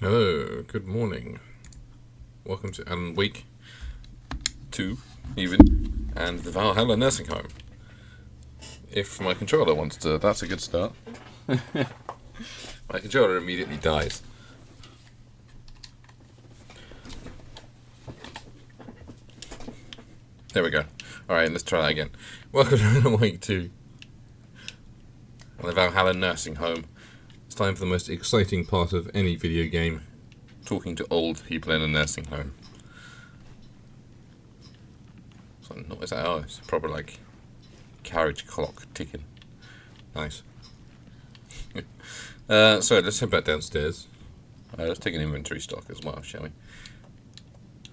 Hello, good morning. Welcome to week 2, even, and the Valhalla Nursing Home. If my controller wants to, that's a good start. My controller immediately dies. There we go. Alright, let's try that again. Welcome to week 2 on the Valhalla Nursing Home. It's time for the most exciting part of any video game. Talking to old people in a nursing home. So, what is that? Oh, it's a proper, like, carriage clock ticking. Nice. So, let's head back downstairs. Let's take an inventory stock as well, shall we?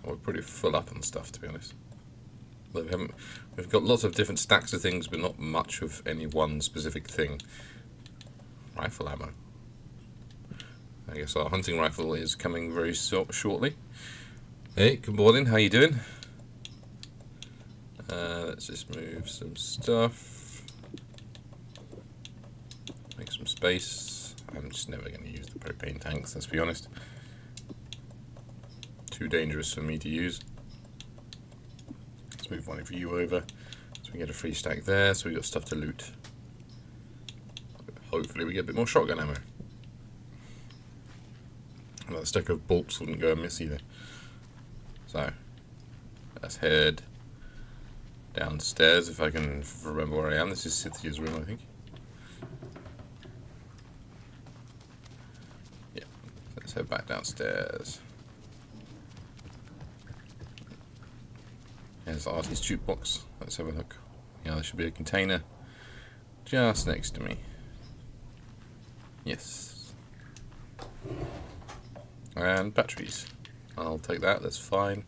We're pretty full up on stuff, to be honest. We've got lots of different stacks of things, but not much of any one specific thing. Rifle ammo. I guess our hunting rifle is coming very shortly. Hey, good morning, how you doing? Let's just move some stuff. Make some space. I'm just never going to use the propane tanks, let's be honest. Too dangerous for me to use. Let's move one of you over. So we get a free stack there, so we got stuff to loot. Hopefully we get a bit more shotgun ammo. That stack of bolts wouldn't go amiss either. So, let's head downstairs if I can remember where I am. This is Cynthia's room, I think. Yeah, let's head back downstairs. There's Artie's jukebox. Let's have a look. Yeah, there should be a container just next to me. Yes. And batteries. I'll take that, that's fine.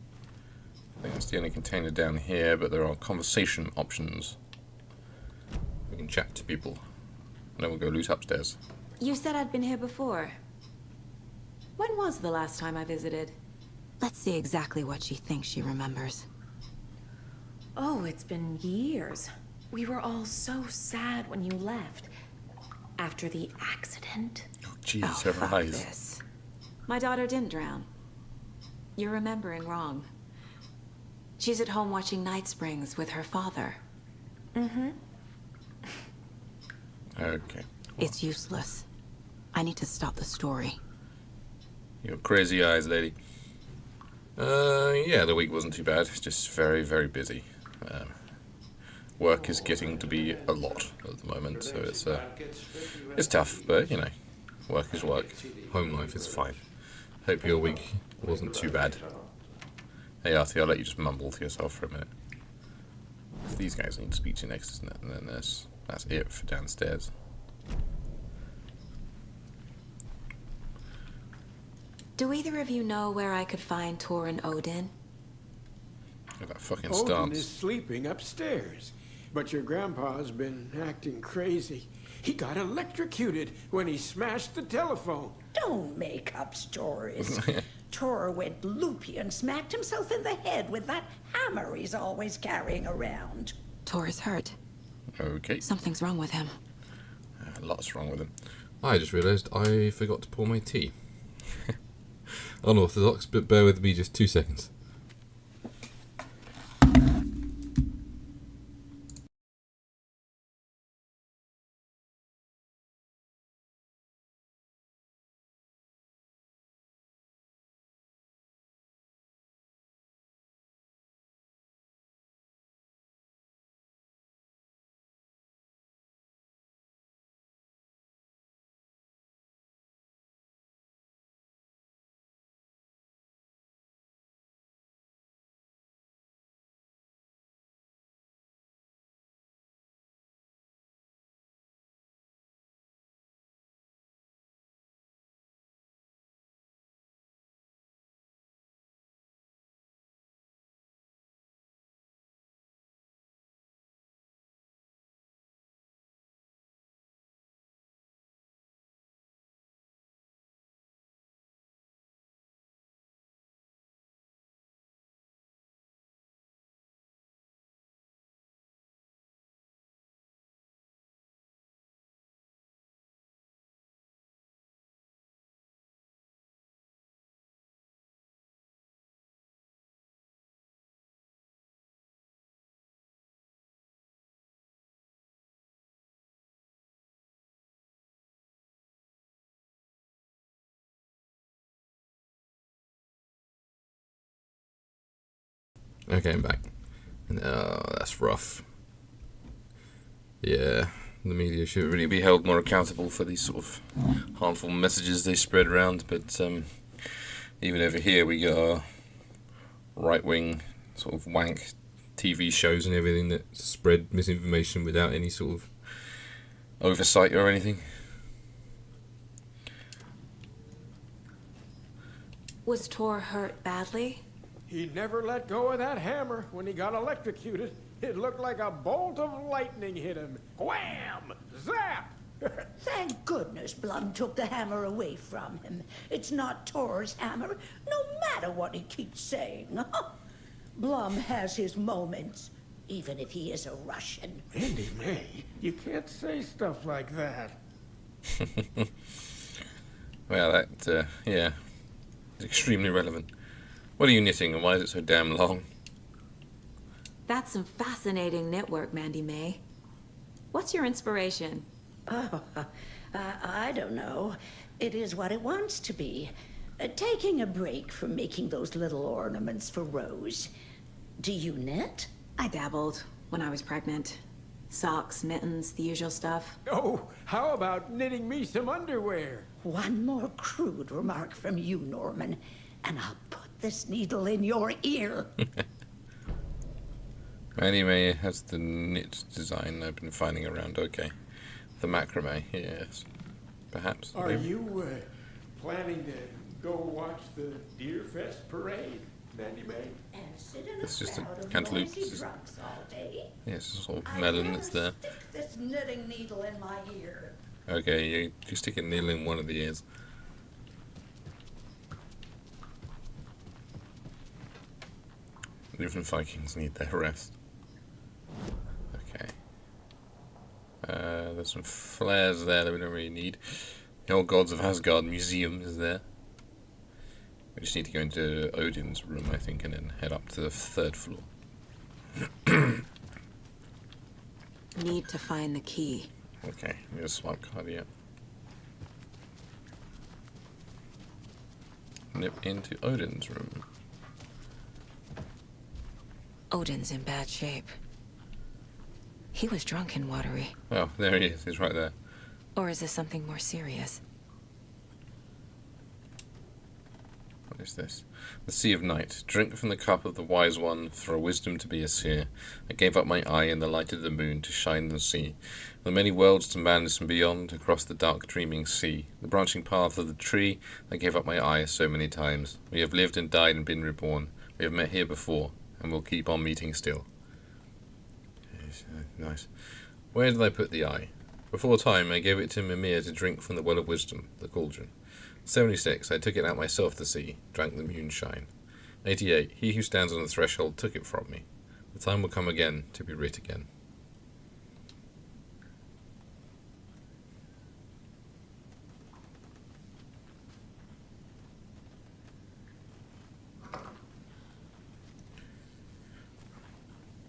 I think that's the only container down here, but there are conversation options. We can chat to people. And then we'll go loot upstairs. You said I'd been here before. When was the last time I visited? Let's see exactly what she thinks she remembers. Oh, it's been years. We were all so sad when you left. After the accident. Oh, jeez, Oh, her fuck eyes. this. My daughter didn't drown. You're remembering wrong. She's at home watching Night Springs with her father. Mm-hmm. Okay. It's useless. I need to stop the story. Your crazy eyes, lady. Yeah, the week wasn't too bad. It's just very, very busy. Work is getting to be a lot at the moment, so it's tough, but you know, work is work. Home life is fine. Hope your week wasn't too bad. Hey Artie, I'll let you just mumble to yourself for a minute. These guys need to speak to you next, isn't it? And then that's it for downstairs. Do either of you know where I could find Tor and Odin? Look at that fucking Odin is stance. sleeping upstairs, but your grandpa's been acting crazy. He got electrocuted when he smashed the telephone. Don't make up stories. Tor went loopy and smacked himself in the head with that hammer he's always carrying around. Tor is hurt. Okay. Something's wrong with him. Lots wrong with him. I just realised I forgot to pour my tea. Unorthodox, but bear with me just 2 seconds. Okay, I'm back. That's rough. Yeah, the media should really be held more accountable for these sort of harmful messages they spread around, but even over here we got our right-wing sort of wank TV shows and everything that spread misinformation without any sort of oversight or anything. Was Tor hurt badly? He never let go of that hammer when he got electrocuted. It looked like a bolt of lightning hit him. Wham! Zap! Thank goodness Blum took the hammer away from him. It's not Tor's hammer, no matter what he keeps saying. Blum has his moments, even if he is a Russian. Andy May, you can't say stuff like that. Well, that, yeah, is extremely relevant. What are you knitting and why is it so damn long? That's some fascinating knitwork, Mandy May. What's your inspiration? Oh, I don't know. It is what it wants to be. Taking a break from making those little ornaments for Rose. Do you knit? I dabbled when I was pregnant. Socks, mittens, the usual stuff. Oh, how about knitting me some underwear? One more crude remark from you, Norman, and I'll put this needle in your ear. Mandy May has the knit design I've been finding around. Okay. The macrame, yes. Perhaps. Are you planning to go watch the Deer Fest parade, Mandy May? And sit in It's just a crowd of cantaloupe. noisy It's just- drunks all day. Yes, it's sort of I'd melon rather that's there. Stick this knitting needle in my ear. Okay, you stick a needle in one of the ears. Even Vikings need their rest. Okay. There's some flares there that we don't really need. The Old Gods of Asgard Museum is there. We just need to go into Odin's room, I think, and then head up to the 3rd floor. Need to find the key. Okay, need a smart card, yeah. Nip into Odin's room. Odin's in bad shape. He was drunk and watery. Oh, there he is. He's right there. Or is this something more serious? What is this? The Sea of Night. Drink from the cup of the wise one, for wisdom to be a seer. I gave up my eye in the light of the moon to shine and see the many worlds to madness and beyond, across the dark dreaming sea. The branching path of the tree, I gave up my eye so many times. We have lived and died and been reborn. We have met here before, and we'll keep on meeting still. Yes, nice. Where did I put the eye? Before time, I gave it to Mimir to drink from the well of wisdom, the cauldron. 76, I took it out myself to see, drank the moonshine. 88, he who stands on the threshold took it from me. The time will come again to be writ again.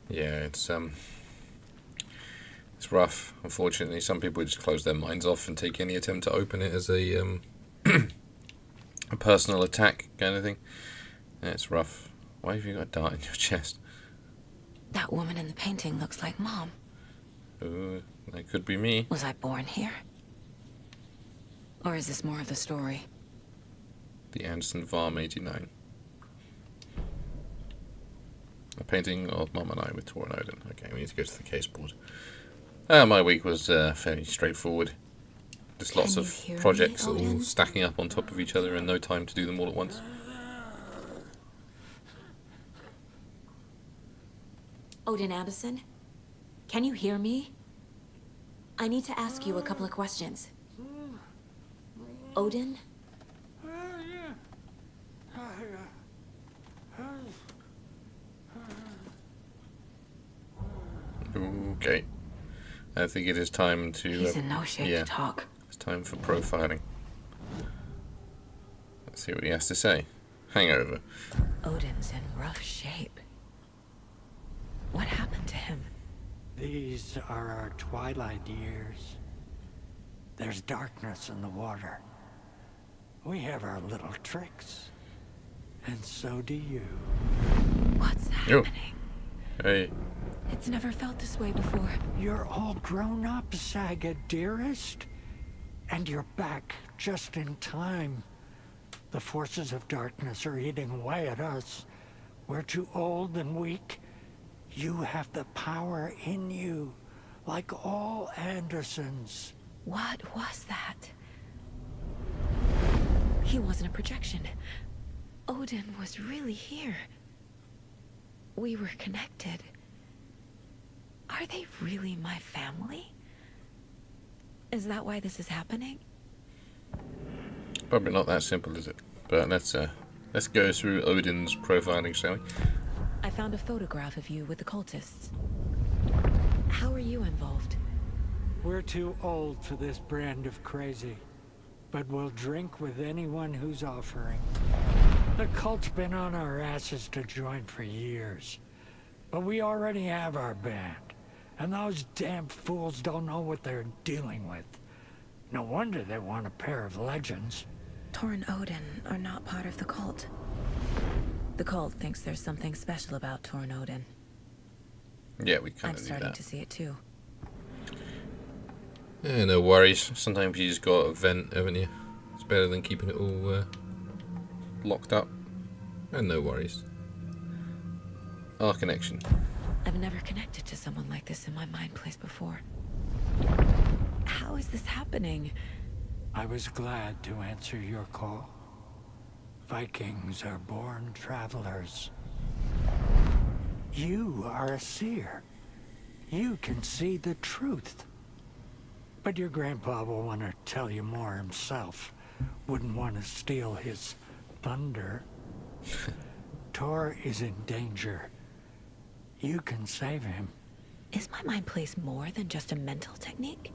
Yeah, it's rough. Unfortunately, some people just close their minds off and take any attempt to open it as a a personal attack kind of thing. Yeah, it's rough. Why have you got a dart in your chest? That woman in the painting looks like Mom. Ooh, that could be me. Was I born here? Or is this more of the story? The Anderson Varm 89. A painting of Mum and I with Tor and Odin. Okay, we need to go to the case board. My week was fairly straightforward. Just lots Can you of hear me, projects all Odin? stacking up on top of each other and no time to do them all at once. Odin Anderson? Can you hear me? I need to ask you a couple of questions. Odin? Okay. I think it is time to... He's in no shape yeah. to talk. It's time for profiling. Let's see what he has to say. Hangover. Odin's in rough shape. What happened to him? These are our twilight years. There's darkness in the water. We have our little tricks. And so do you. What's Yo. happening? Hey. It's never felt this way before. You're all grown up, Saga, dearest. And you're back just in time. The forces of darkness are eating away at us. We're too old and weak. You have the power in you, like all Andersons. What was that? He wasn't a projection. Odin was really here. We were connected. Are they really my family? Is that why this is happening? Probably not that simple, is it? But let's go through Odin's profiling, shall we? I found a photograph of you with the cultists. How are you involved? We're too old for this brand of crazy, but we'll drink with anyone who's offering. The cult's been on our asses to join for years, but we already have our band, and those damn fools don't know what they're dealing with. No wonder they want a pair of legends. Tor and Odin are not part of the cult. The cult thinks there's something special about Tor and Odin. Yeah, we kind I'm of knew starting that. to see it too. Yeah, no worries. Sometimes you just got to vent, haven't you? It's better than keeping it all locked up. And no worries. Our connection. I've never connected to someone like this in my mind place before. How is this happening? I was glad to answer your call. Vikings are born travelers. You are a seer. You can see the truth. But your grandpa will want to tell you more himself. Wouldn't want to steal his thunder. Tor is in danger. You can save him. Is my mind place more than just a mental technique?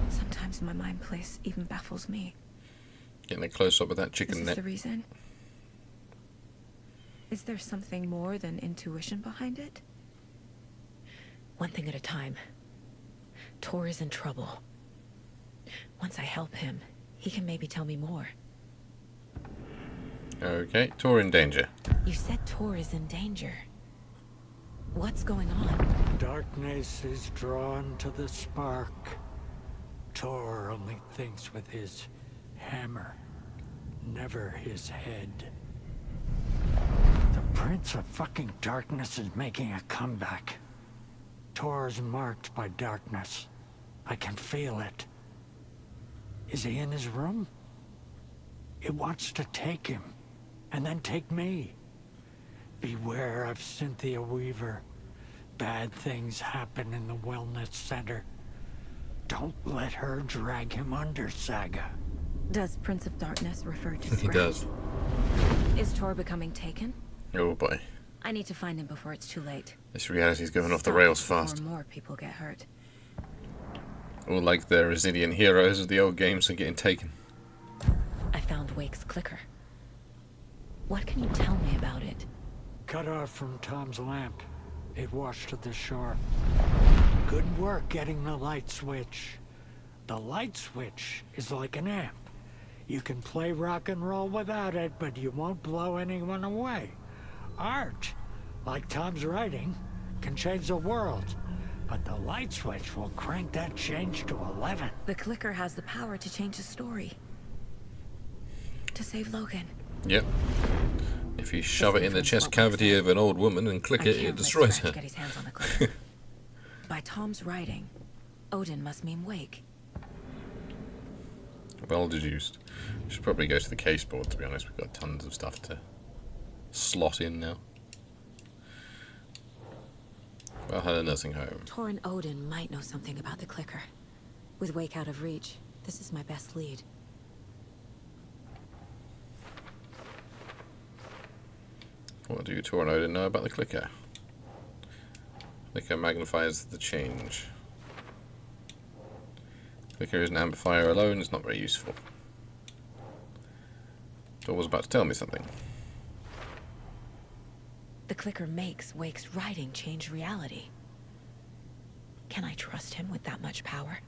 Sometimes my mind place even baffles me. Getting a close up of that Is chicken this neck. the reason? Is there something more than intuition behind it? One thing at a time. Tor is in trouble. Once I help him, he can maybe tell me more. Okay, Tor in danger. You said Tor is in danger. What's going on? Darkness is drawn to the spark. Tor only thinks with his hammer, never his head. The Prince of fucking Darkness is making a comeback. Tor's marked by darkness. I can feel it. Is he in his room? It wants to take him, and then take me. Beware of Cynthia Weaver. Bad things happen in the wellness center. Don't let her drag him under, Saga. Does Prince of Darkness refer to He Scrap? does. Is Tor becoming taken? Oh boy. I need to find him before it's too late. This reality's going off the Stop rails before fast. more people get hurt. All like the resilient heroes of the old games are getting taken. I found Wake's clicker. What can you tell me about it? Cut off from Tom's lamp. It washed to the shore. Good work getting the light switch. The light switch is like an amp. You can play rock and roll without it, but you won't blow anyone away. Art, like Tom's writing, can change the world. But the light switch will crank that change to 11. The clicker has the power to change the story. To save Logan. Yep. If you shove it in the influence chest what Wake cavity said. of an old woman and click I it, can't it let destroys Scratch her. get his hands on the clicker. By Tom's writing, Odin must mean Wake. Well deduced. Should probably go to the case board, to be honest. We've got tons of stuff to slot in now. Valhalla Nursing Home. Tor and Odin might know something about the clicker. With Wake out of reach, this is my best lead. What do Tor and Odin know about the clicker? Clicker magnifies the change. Clicker is an amplifier alone, it's not very useful. Tor was about to tell me something. The clicker makes Wake's writing change reality. Can I trust him with that much power?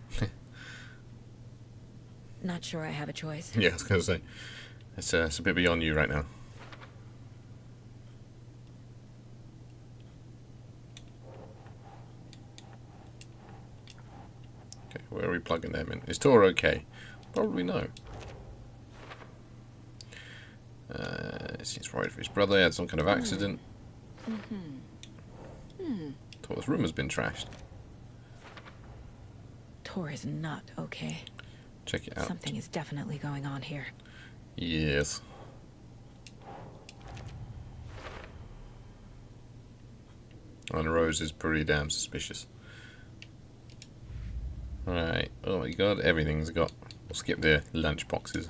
Not sure I have a choice. Yeah, I was going to say. It's a bit beyond you right now. Okay, where are we plugging them in? Is Tor okay? Probably no. He's worried for his brother. He had some kind of accident. Tor's room has been trashed. Tor is not okay. Check it out. Something is definitely going on here. Yes. And Rose is pretty damn suspicious. Alright. Oh my god, everything's got... We'll skip the lunch boxes.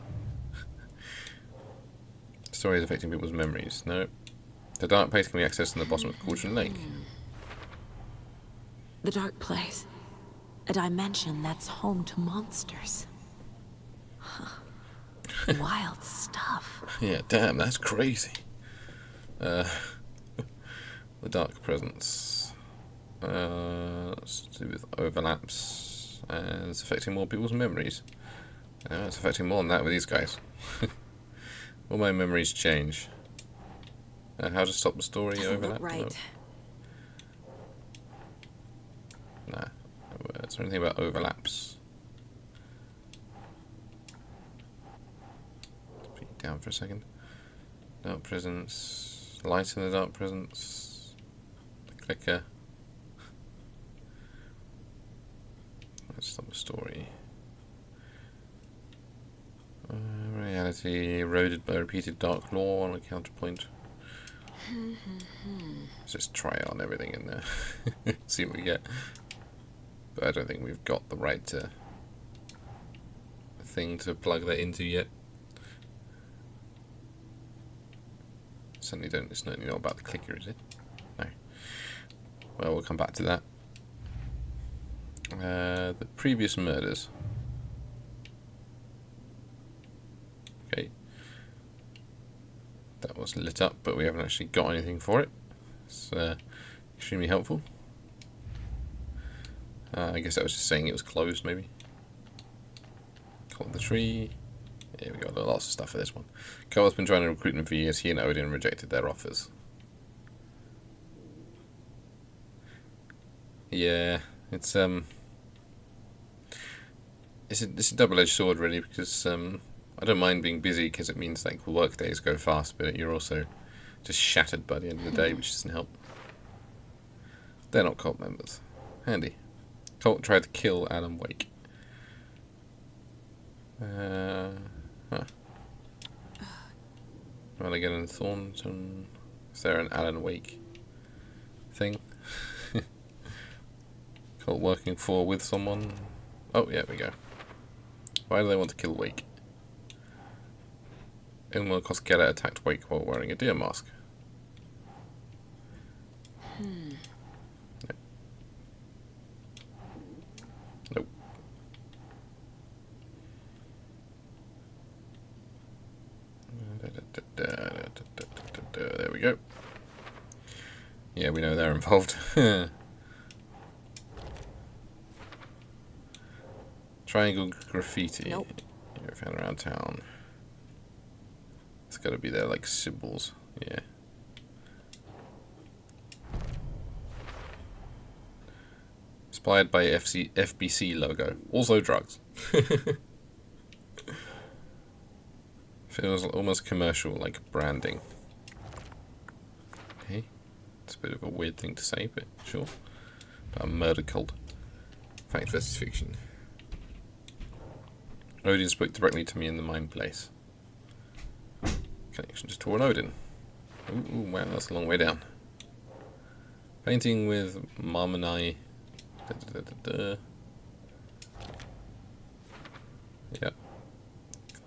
Stories affecting people's memories. No. The dark place can be accessed in the bottom of Cauldron Lake. The dark place. A dimension that's home to monsters. Huh. Wild stuff. Yeah, damn, that's crazy. The dark presence. Let's do with overlaps. And it's affecting more people's memories. It's affecting more than that with these guys. All my memories change. How to stop the story Doesn't overlap? look right. No. Nah. Is there anything about overlaps? Put it down for a second. Dark presence. Light in the dark presence. The clicker. Let's stop the story. Reality eroded by repeated dark law on a counterpoint. Let's just try it on everything in there. See what we get. But I don't think we've got the right thing to plug that into yet. Certainly don't. It's certainly not about the clicker, is it? No. Well, we'll come back to that. The previous murders. Okay. That was lit up, but we haven't actually got anything for it. It's extremely helpful. I guess that was just saying it was closed, maybe. Call the tree. Here we go, lots of stuff for this one. Carl's been trying to recruit them for years. He and Odin rejected their offers. Yeah, it's a double-edged sword, really, because I don't mind being busy because it means like work days go fast, but you're also just shattered by the end of the day, which doesn't help. They're not cult members. Handy. Cult tried to kill Alan Wake. Well, again in Thornton. Is there an Alan Wake thing? Cult working with someone. Oh, yeah, we go. Why do they want to kill Wake? Ilma Koskela attacked Wake while wearing a deer mask. Nope. There we go. Yeah, we know they're involved. Triangle graffiti. Nope. Yeah, found around town. It's got to be their like symbols. Yeah. Inspired by FBC logo. Also drugs. Feels almost commercial, like branding. Okay. It's a bit of a weird thing to say, but sure. About a murder cult. Fact versus fiction. Odin spoke directly to me in the mind place. Connection to Tor and Odin. Ooh, wow, that's a long way down. Painting with Marmonai. Yep.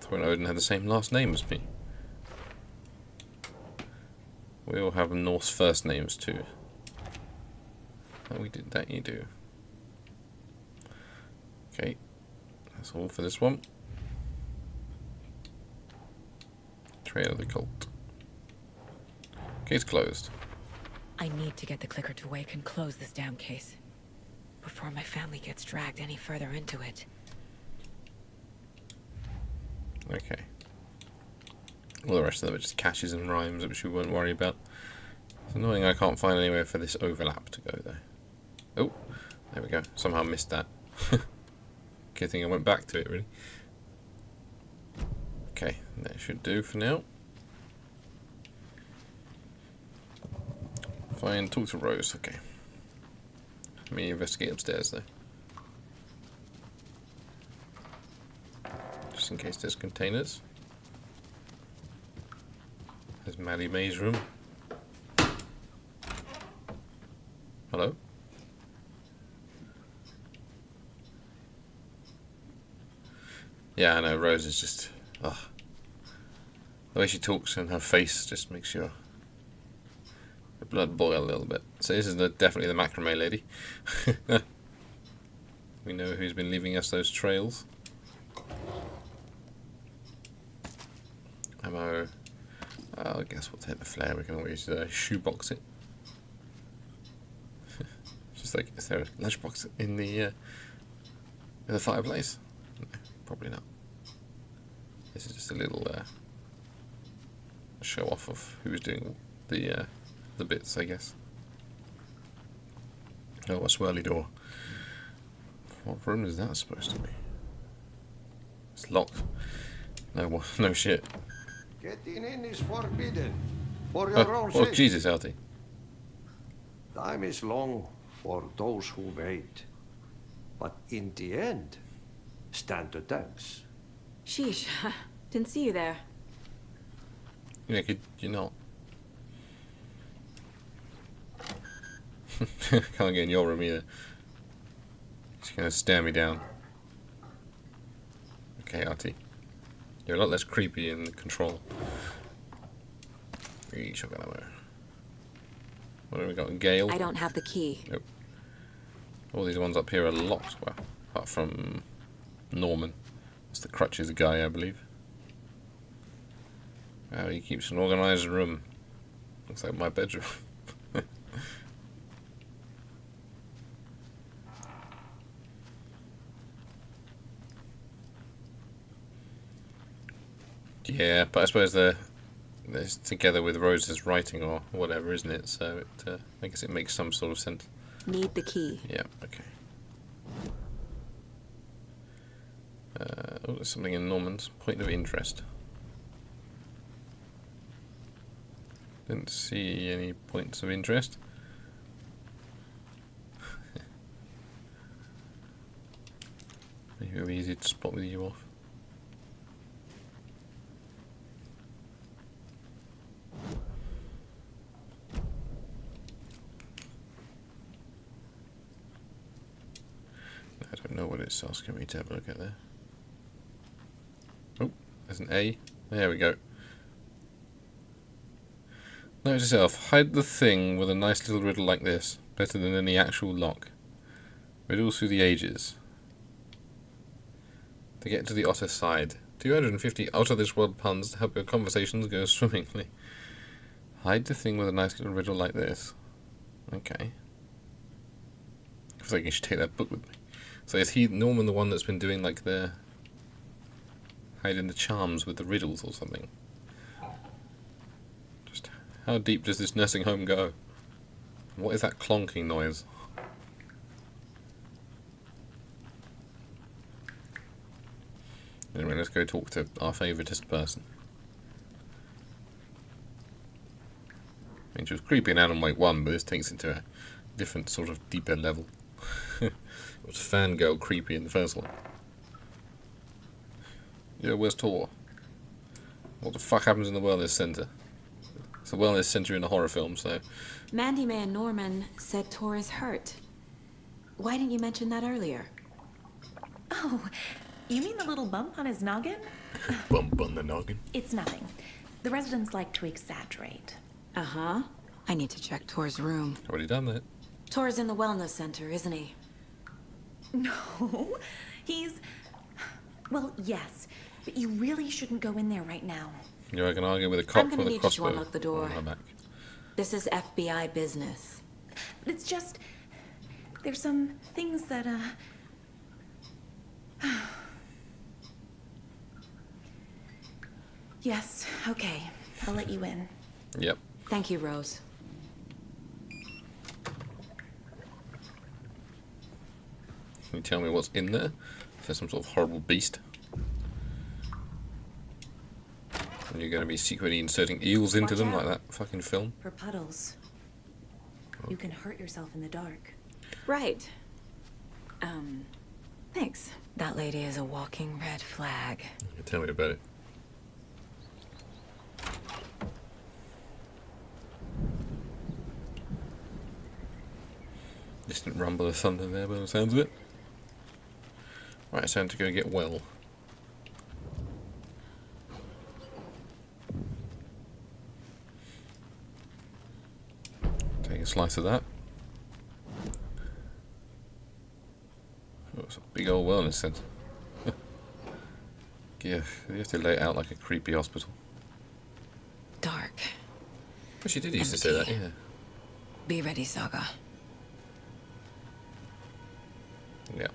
Thor and Odin had the same last name as me. We all have Norse first names too. Oh, we did that, you do. Okay. That's all for this one. Trail of the cult. Case closed. I need to get the clicker to Wake and close this damn case before my family gets dragged any further into it. Okay. All the rest of them are just caches and rhymes, which we won't worry about. It's annoying I can't find anywhere for this overlap to go, though. Oh, there we go. Somehow missed that. Good thing I went back to it, really. Okay, that should do for now. Fine, talk to Rose, okay. Let me investigate upstairs, though. Just in case there's containers. There's Maddie Mae's room. Hello? Yeah, I know, Rose is just... ugh. The way she talks and her face just makes your blood boil a little bit. So this is definitely the macrame lady. We know who's been leaving us those trails. Ammo. I guess we'll take the flare. We can always shoebox it. Just like, is there a lunchbox in the fireplace? No, probably not. This is just a little show off of who's doing the bits, I guess. Oh, a swirly door. What room is that supposed to be? It's locked. No, no shit. Getting in is forbidden. For your own Oh, sake. Jesus, Alti. Time is long for those who wait. But in the end, stand the thanks. Sheesh. Didn't see you there. Yeah, could you not? Can't get in your room either. She's gonna stare me down. Okay, Artie. You're a lot less creepy in Control. Shotgun ammo. What have we got? Gale? I don't have the key. Nope. All these ones up here are locked. Well, apart from Norman. That's the crutches guy, I believe. Wow, he keeps an organised room. Looks like my bedroom. Yeah, but I suppose they're together with Rose's writing or whatever, isn't it? So it, I guess it makes some sort of sense. Need the key. Yeah, okay. Oh, there's something in Norman's point of interest. Didn't see any points of interest. Maybe it'll be easy to spot with you off. I don't know what it's asking me to have a look at there. Oh, there's an A. There we go. Note to yourself, hide the thing with a nice little riddle like this. Better than any actual lock. Riddles through the ages. To get to the otter side. 250 out-of-this-world puns to help your conversations go swimmingly. Hide the thing with a nice little riddle like this. Okay. I feel like you should take that book with me. So is Norman the one that's been doing like the hiding the charms with the riddles or something? Just how deep does this nursing home go? What is that clonking noise? Anyway, let's go talk to our favoritist person. I mean, she was creepy in Alan Wake 1, but this takes it to a different sort of deeper level. It was fangirl creepy in the first one. Yeah, where's Tor? What the fuck happens in the wellness center? It's a wellness center in a horror film, so... Mandy Mae and Norman said Tor is hurt. Why didn't you mention that earlier? Oh, you mean the little bump on his noggin? Bump on the noggin. It's nothing. The residents like to exaggerate. Uh-huh. I need to check Tor's room. Already done that. Tor's in the wellness center, isn't he? No, he's... Well, yes, but you really shouldn't go in there right now. You reckon argue with a cop I'm gonna with a need you to crossbow unlock the door. on her back? This is FBI business. It's just... There's some things that, Yes, okay. I'll let you in. Yep. Thank you, Rose. Can you tell me what's in there? There's some sort of horrible beast. And you're going to be secretly inserting eels into Watch them out. like that fucking film. For puddles. You can hurt yourself in the dark. Right. Thanks. That lady is a walking red flag. Tell me about it. Distant rumble of thunder there by the sounds of it. Right, it's time to go get well. Take a slice of that. Oh, it's a big old wellness centre. Yeah, you have to lay it out like a creepy hospital. Dark. But she did used to say that, yeah. Be ready, Saga. Yeah.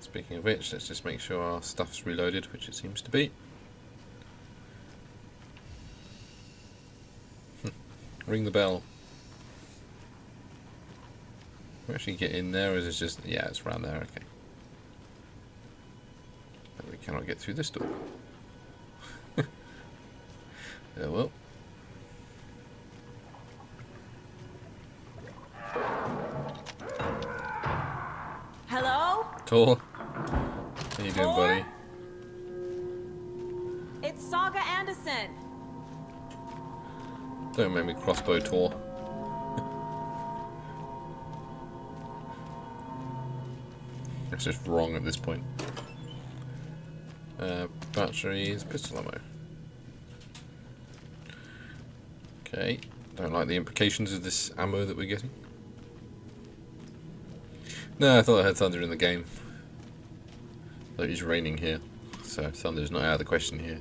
Speaking of which, let's just make sure our stuff's reloaded, which it seems to be. Ring the bell. We actually get in there, or is it just... yeah, it's around there, okay. But we cannot get through this door. Oh well. Hello? Tor. How you doing, Tor? buddy? It's Saga Anderson. Don't make me crossbow Tor. It's just wrong at this point. Batteries, pistol ammo. Okay, don't like the implications of this ammo that we're getting. No, I thought I had thunder in the game. Though it's raining here, so thunder's not out of the question here.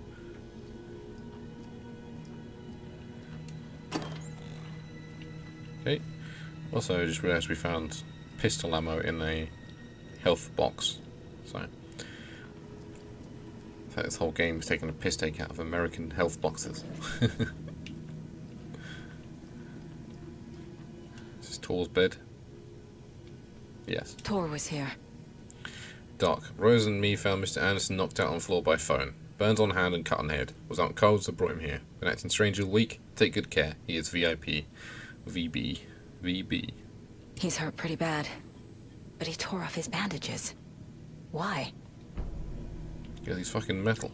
Okay, also I just realised we found pistol ammo in a health box, so this whole game is taking a piss take out of American health boxes. This is Tor's bed. Yes. Tor was here. Doc, Rose and me found Mr. Anderson knocked out on the floor by phone. Burns on hand and cut on head. Was out cold, so brought him here. Been acting strange all week. Take good care. He is VIP. VB. VB. He's hurt pretty bad. But he tore off his bandages. Why? Because he's fucking metal.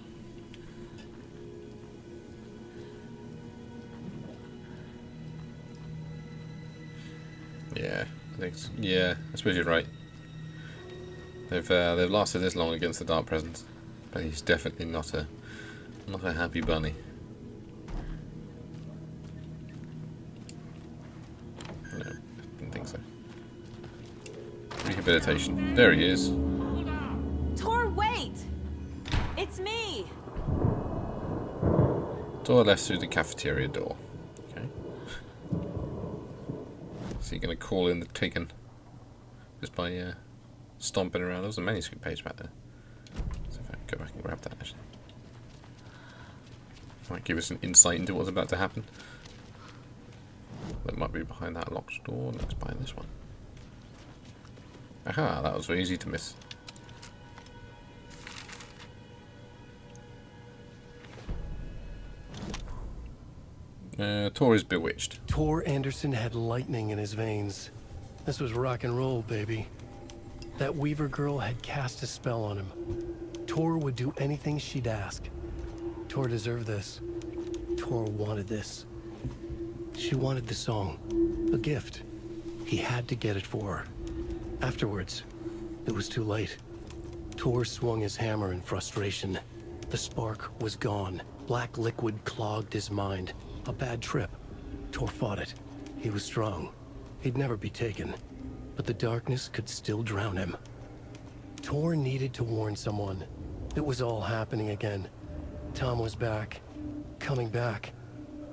Yeah, I think yeah, I suppose you're right. They've lasted this long against the Dark Presence, but he's definitely not a happy bunny. No, I didn't think so. Rehabilitation. There he is. Tor, wait! It's me! Door left through the cafeteria door. Okay. So you're gonna call in the Taken just by stomping around. There was a manuscript page back there. So if I go back and grab that, actually, might give us an insight into what's about to happen. That might be behind that locked door. No, it's behind this one. Aha! That was very easy to miss. Tor is bewitched. Tor Anderson had lightning in his veins. This was rock and roll, baby. That Weaver girl had cast a spell on him. Tor would do anything she'd ask. Tor deserved this. Tor wanted this. She wanted the song. A gift. He had to get it for her. Afterwards, it was too late. Tor swung his hammer in frustration. The spark was gone. Black liquid clogged his mind. A bad trip. Tor fought it. He was strong. He'd never be taken. But the darkness could still drown him. Tor needed to warn someone. It was all happening again. Tom was back. Coming back.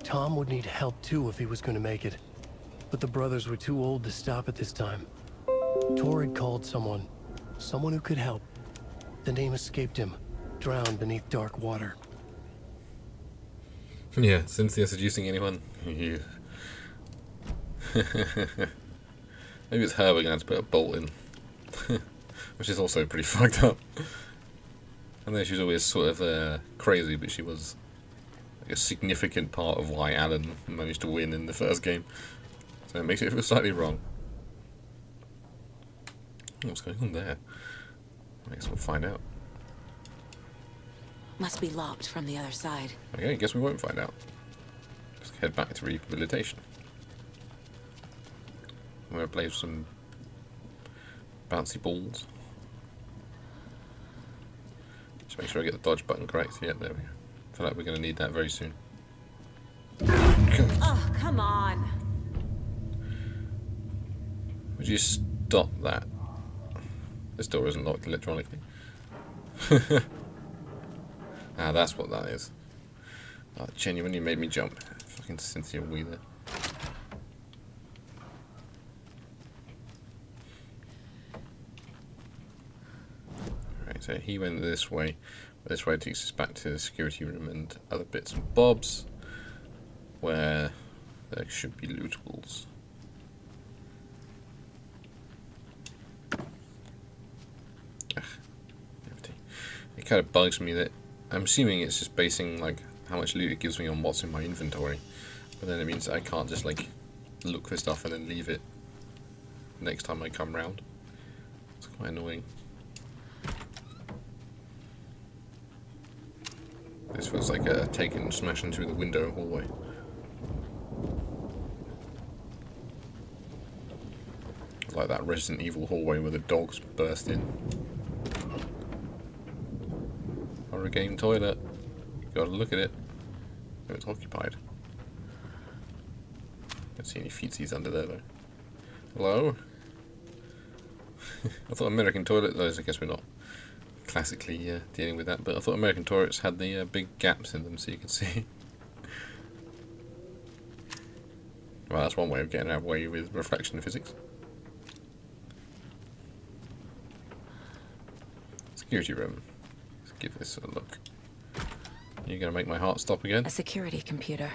Tom would need help too if he was going to make it. But the brothers were too old to stop at this time. Tor had called someone. Someone who could help. The name escaped him. Drowned beneath dark water. Yeah, Cynthia seducing anyone? You. Maybe it's her we're going to have to put a bolt in. which is also pretty fucked up. I know she was always sort of crazy, but she was like a significant part of why Alan managed to win in the first game. So it makes it feel slightly wrong. What's going on there? I guess we'll find out. Must be locked from the other side. Okay, I guess we won't find out. Let's head back to rehabilitation. I'm gonna play some bouncy balls. Just make sure I get the dodge button correct. Yeah, there we go. I feel like we're gonna need that very soon. Oh, come on. Would you stop that? This door isn't locked electronically. Ah, that's what that is. Oh, genuinely made me jump. Fucking Cynthia Wheeler. Right, so he went this way. This way takes us back to the security room and other bits and bobs, where there should be lootables. It kind of bugs me that I'm assuming it's just basing like how much loot it gives me on what's in my inventory, but then it means that I can't just like look for stuff and then leave it next time I come round. It's quite annoying. This feels like a taken smashing through the window hallway. Like that Resident Evil hallway where the dogs burst in. Horror game toilet. Gotta look at it. Oh, it's occupied. Don't see any feetsies under there though. Hello? I thought American toilet, though, I guess we're not classically dealing with that, but I thought American toilets had the big gaps in them so you could see. Well, that's one way of getting away with reflection physics. Security room. Let's give this a look. You're gonna make my heart stop again? A security computer.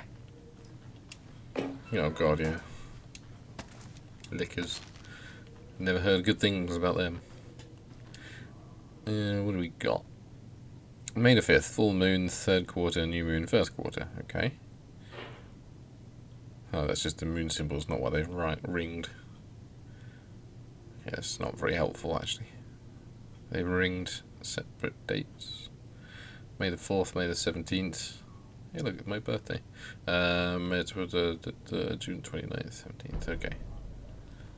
Oh god, yeah. Lickers. Never heard good things about them. What do we got? May the 5th, full moon, 3rd quarter, new moon, 1st quarter. Okay. Oh, that's just the moon symbols, not what they've ringed. Yeah, it's not very helpful, actually. They've ringed separate dates. May the 4th, May the 17th. Yeah, look, it's my birthday. It's June 29th, 17th. Okay.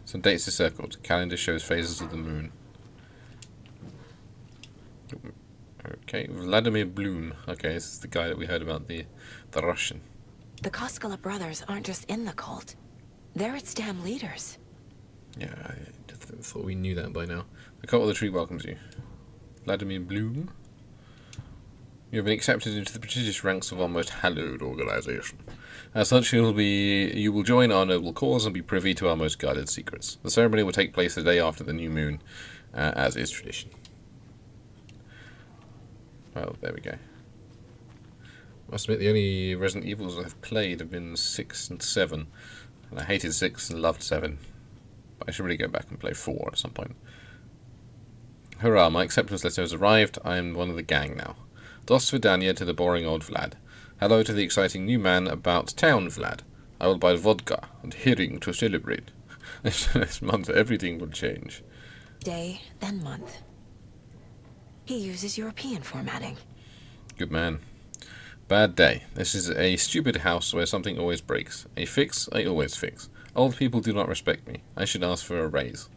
Some dates are circled. Calendar shows phases of the moon. Okay, Vladimir Bloom. Okay, this is the guy that we heard about, the Russian. The Koskela brothers aren't just in the cult. They're its damn leaders. Yeah, I thought we knew that by now. The Cult of the Tree welcomes you. Vladimir Bloom. You have been accepted into the prestigious ranks of our most hallowed organization. As such, you will join our noble cause and be privy to our most guarded secrets. The ceremony will take place the day after the new moon, as is tradition. Well, there we go. Must admit, the only Resident Evils I've played have been 6 and 7. And I hated 6 and loved 7. But I should really go back and play 4 at some point. Hurrah, my acceptance letter has arrived. I am one of the gang now. Dos Vidania to the boring old Vlad. Hello to the exciting new man about town, Vlad. I will buy vodka and herring to celebrate. This month everything will change. Day, then month. He uses European formatting. Good man. Bad day. This is a stupid house where something always breaks. A fix, I always fix. Old people do not respect me. I should ask for a raise.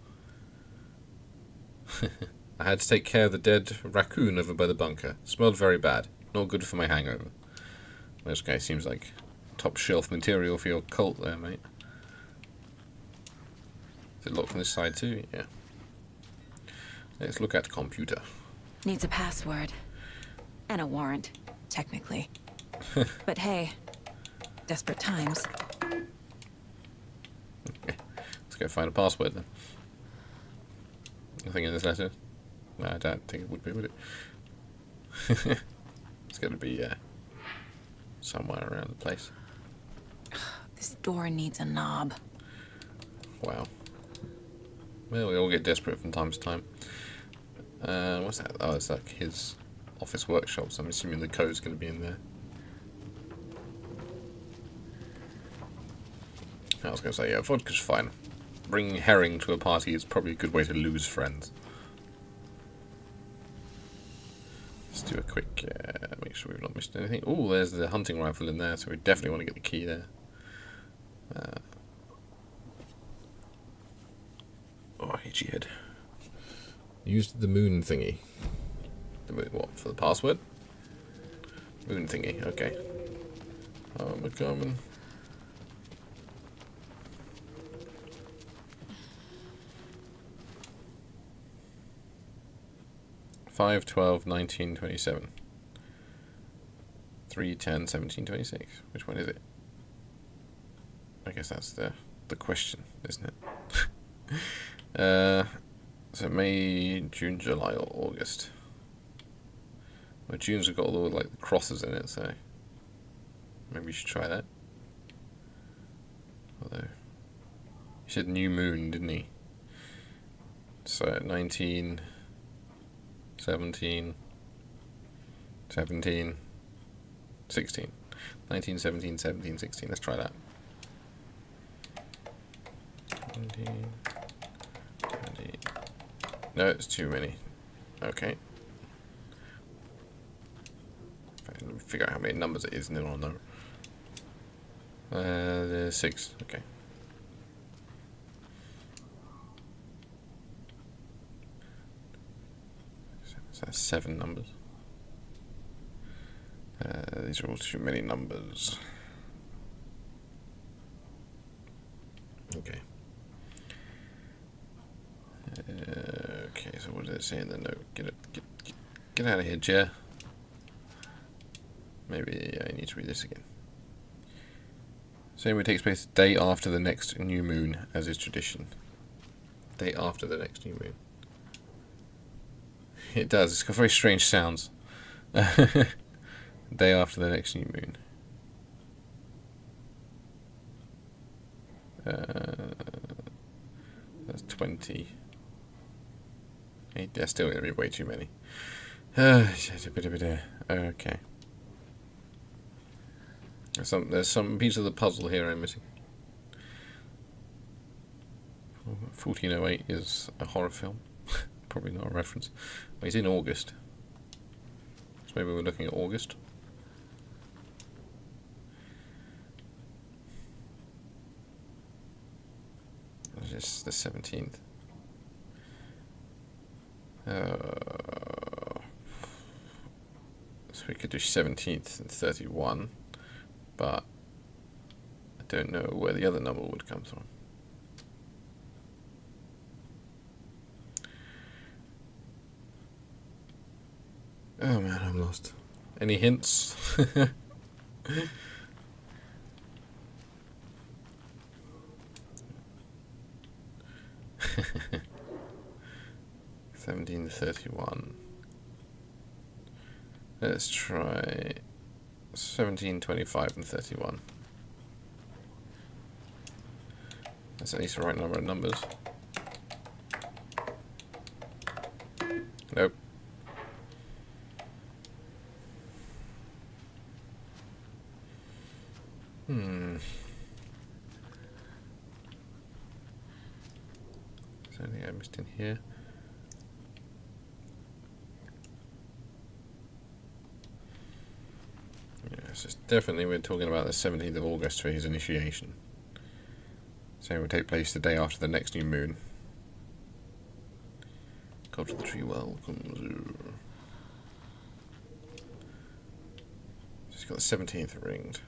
I had to take care of the dead raccoon over by the bunker. Smelled very bad. Not good for my hangover. This guy seems like top shelf material for your cult there, mate. Is it locked on this side too? Yeah. Let's look at computer. Needs a password. And a warrant, technically. But hey, desperate times. Okay. Let's go find a password then. Nothing in this letter? No, I don't think it would be, would it? It's going to be somewhere around the place. This door needs a knob. Wow. Well, we all get desperate from time to time. What's that? Oh, it's like his office workshop, so I'm assuming the code's going to be in there. I was going to say, yeah, vodka's fine. Bringing herring to a party is probably a good way to lose friends. Let's do a quick, make sure we've not missed anything. Oh, there's the hunting rifle in there, so we definitely want to get the key there. Oh, itchy head. Used the moon thingy. The moon, what, for the password? Moon thingy, okay. I'm coming. 5, 12, 19, 27. 3, 10, 17, 26. Which one is it? I guess that's the question, isn't it? So May, June, July, or August. Well, June's got all the like crosses in it, so maybe we should try that. Although he said new moon, didn't he? So 19. 17, 17, 16. 19, 17, 17, 16. Let's try that. 17, 17. No, it's too many. Okay. Let me figure out how many numbers it is and then I'll know. There's 6. Okay. That's 7 numbers. These are all too many numbers. Okay. Okay, so what did it say in the note? Get out of here, chair. Maybe I need to read this again. Ceremony takes place the day after the next new moon, as is tradition. Day after the next new moon. It does. It's got very strange sounds. Day after the next new moon. That's 20. There's still going to be way too many. Okay. There's some piece of the puzzle here I'm missing. 1408 is a horror film. Probably not a reference. Well, it's in August. So maybe we're looking at August. It's the 17th. So we could do 17th and 31, but I don't know where the other number would come from. Oh man, I'm lost. Any hints? 1731. Let's try 17, 25, and 31. That's at least the right number of numbers. Nope. Is there anything I missed in here? Yes, it's definitely we're talking about the 17th of August for his initiation. So it will take place the day after the next new moon. Go to the tree, welcome. He's got the 17th ringed.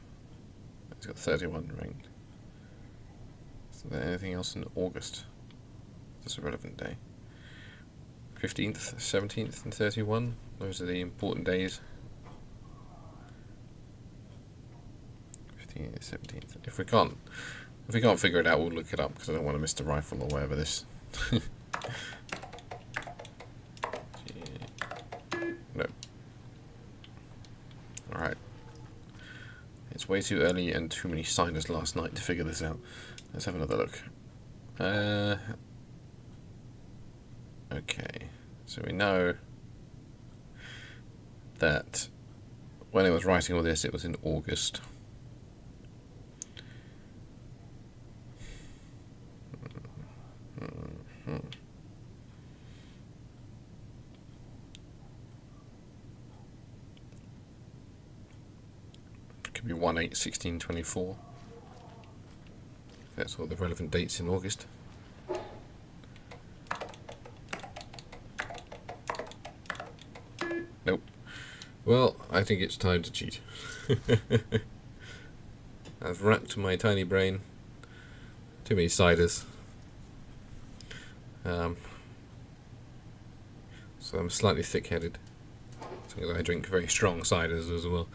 He's got 31 ringed. Is there anything else in August that's a relevant day? 15th, 17th, and 31. Those are the important days. 15th, 17th. If we can't figure it out, we'll look it up because I don't want to miss the rifle or whatever this. No. Alright. It's way too early and too many signers last night to figure this out. Let's have another look. Okay. So we know that when it was writing all this, it was in August. Could be 1/8/1624. That's all the relevant dates in August. Nope. Well, I think it's time to cheat. I've racked my tiny brain. Too many ciders. So I'm slightly thick-headed. So I drink very strong ciders as well.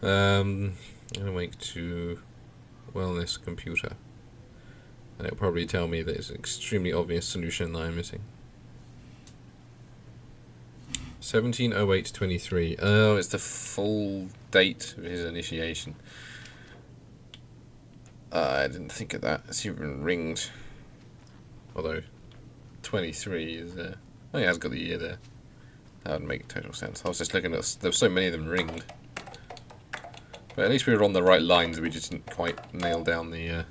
I'm going to make to wellness computer. And it'll probably tell me that it's an extremely obvious solution that I'm missing. 17/08/23. Oh, it's the full date of his initiation. I didn't think of that. It's even ringed. Although 23 is oh, yeah, it has got the year there. That would make total sense. I was just looking at, there's so many of them ringed. But at least we were on the right lines. We just didn't quite nail down the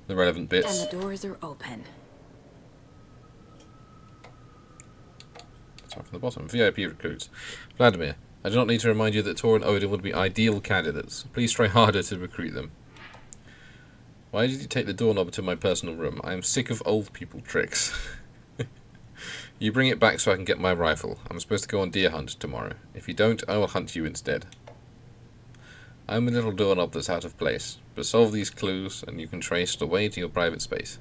relevant bits. And the doors are open. Start from the bottom. VIP recruits. Vladimir, I do not need to remind you that Tor and Odin would be ideal candidates. Please try harder to recruit them. Why did you take the doorknob to my personal room? I am sick of old people tricks. You bring it back so I can get my rifle. I'm supposed to go on deer hunt tomorrow. If you don't, I will hunt you instead. I'm a little doorknob that's out of place, but solve these clues and you can trace the way to your private space.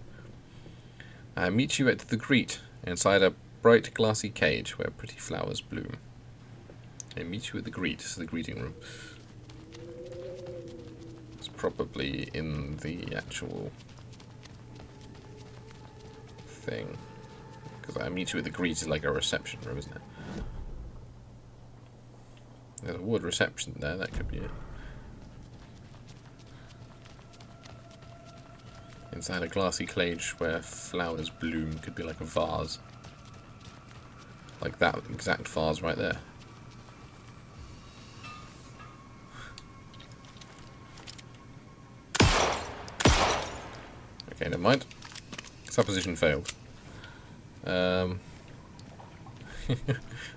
I meet you at the Greet, inside a bright glassy cage where pretty flowers bloom. I meet you at the Greet, so the greeting room. It's probably in the actual thing. Because I meet you at the Greet is like a reception room, isn't it? There's a wood reception there, that could be it. Inside a glassy cage where flowers bloom could be like a vase. Like that exact vase right there. Okay, never mind. Supposition failed.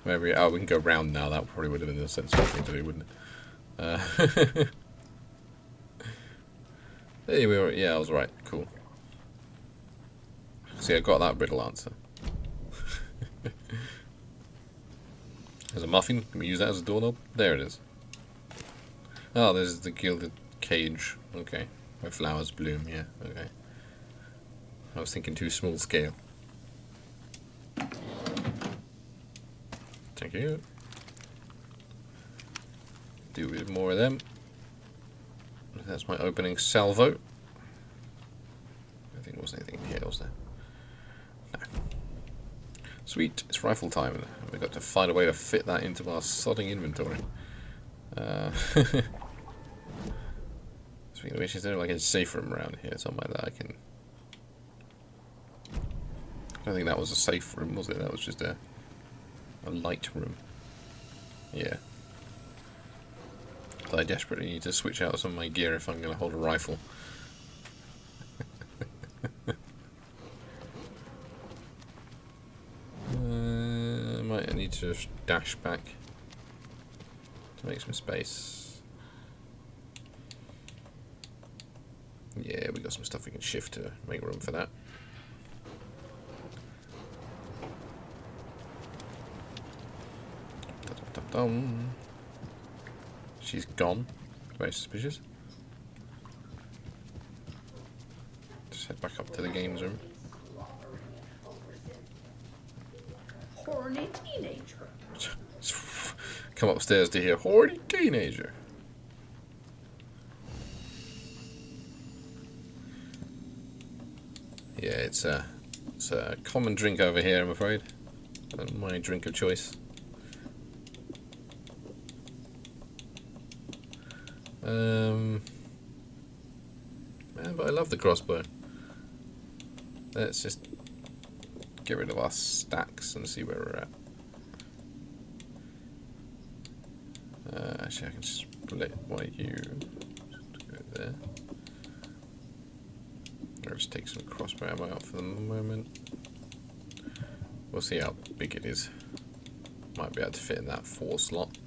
Maybe, oh, we can go round now. That probably would have been the sensible thing to do, wouldn't it? There we were. Yeah, I was right. Cool. See, I got that riddle answer. There's a muffin. Can we use that as a doorknob? There it is. Oh, there's the gilded cage. Okay. Where flowers bloom. Yeah, okay. I was thinking too small scale. Thank you. Do a bit more of them. That's my opening salvo. I think there wasn't anything here, was there? No. Sweet, it's rifle time. We've got to find a way to fit that into our sodding inventory. Speaking of which, is there like a safe room around here? Something like that I can... I don't think that was a safe room, was it? That was just a light room. Yeah. I desperately need to switch out some of my gear if I'm going to hold a rifle. I might need to dash back to make some space. Yeah, we got some stuff we can shift to make room for that. She's gone. Very suspicious. Just head back up to the games room. Horny teenager. Come upstairs to hear horny teenager. Yeah, it's a common drink over here, I'm afraid. My drink of choice. Man, but I love the crossbow. Let's just get rid of our stacks and see where we're at. Actually, I can split one of you. Go there. I'll just take some crossbow ammo out for the moment. We'll see how big it is. Might be able to fit in that 4 slot.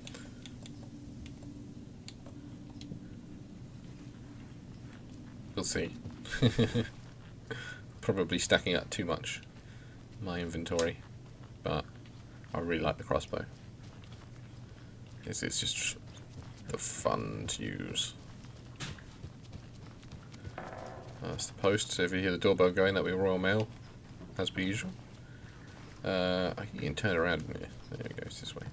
We'll see. Probably stacking up too much in my inventory, but I really like the crossbow. It's just the fun to use. That's the post, so if you hear the doorbell going, that'll be Royal Mail, as per usual. You can turn around in here. There we go, it's this way.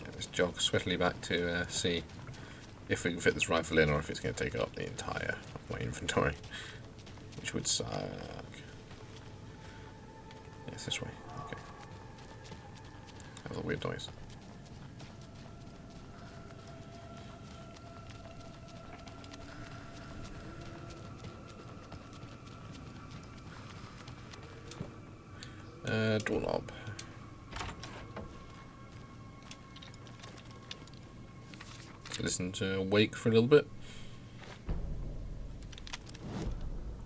Let's jog swiftly back to see if we can fit this rifle in, or if it's going to take up the entire of my inventory, which would suck. Yes, this way. Okay. That was a weird noise. Doorknob. Let's listen to Wake for a little bit.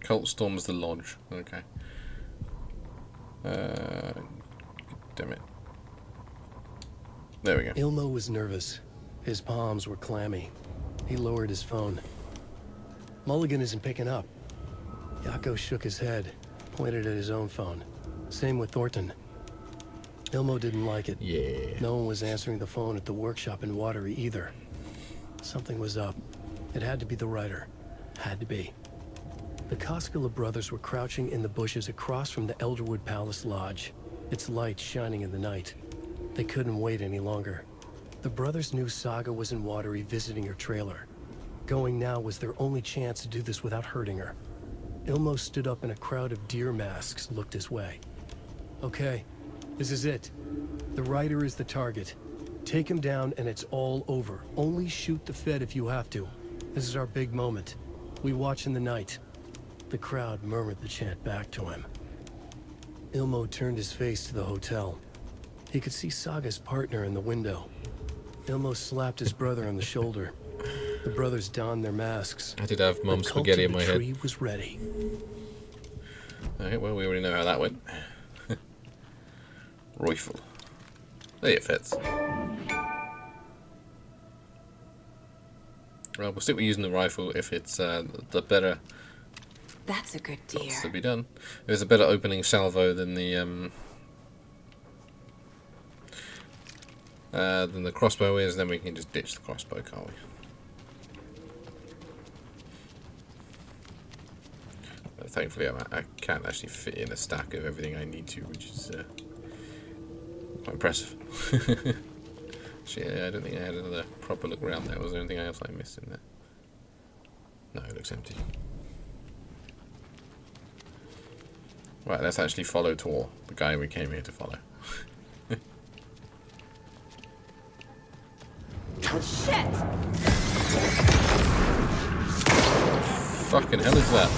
Cult storms the lodge. Okay. Damn it. There we go. Ilmo was nervous. His palms were clammy. He lowered his phone. Mulligan isn't picking up. Yako shook his head, pointed at his own phone. Same with Thornton. Ilmo didn't like it. Yeah. No one was answering the phone at the workshop in Watery either. Something was up. It had to be the writer. Had to be. The Koskela brothers were crouching in the bushes across from the Elderwood Palace Lodge, its light shining in the night. They couldn't wait any longer. The brothers knew Saga was in Watery visiting her trailer. Going now was their only chance to do this without hurting her. Ilmo stood up and a crowd of deer masks looked his way. Okay, this is it. The writer is the target. Take him down and it's all over. Only shoot the Fed if you have to. This is our big moment. We watch in the night. The crowd murmured the chant back to him. Ilmo turned his face to the hotel. He could see Saga's partner in the window. Ilmo slapped his brother on the shoulder. The brothers donned their masks. I did have Mum Spaghetti in my head. The tree was ready. Okay, well, we already know how that went. Rifle. There it fits. Well, we'll stick with using the rifle if it's the better. That's a good deer. Lots to be done. If there's a better opening salvo than the crossbow is, then we can just ditch the crossbow, can't we? Thankfully, I can actually fit in a stack of everything I need to, which is quite impressive. Actually, I don't think I had another proper look around there. Was there anything else I missed in there? No, it looks empty. Right, let's actually follow Tor, the guy we came here to follow. Shit! Fucking hell is that?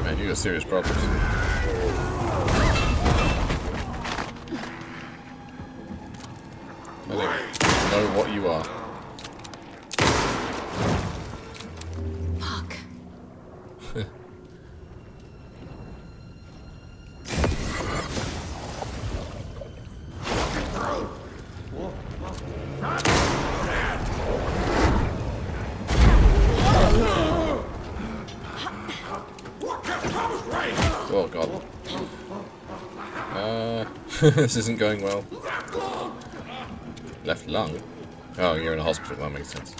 Man, you got serious problems. I don't know what you are. Fuck. Oh god. This isn't going well. Left lung? Oh, you're in a hospital, that makes sense.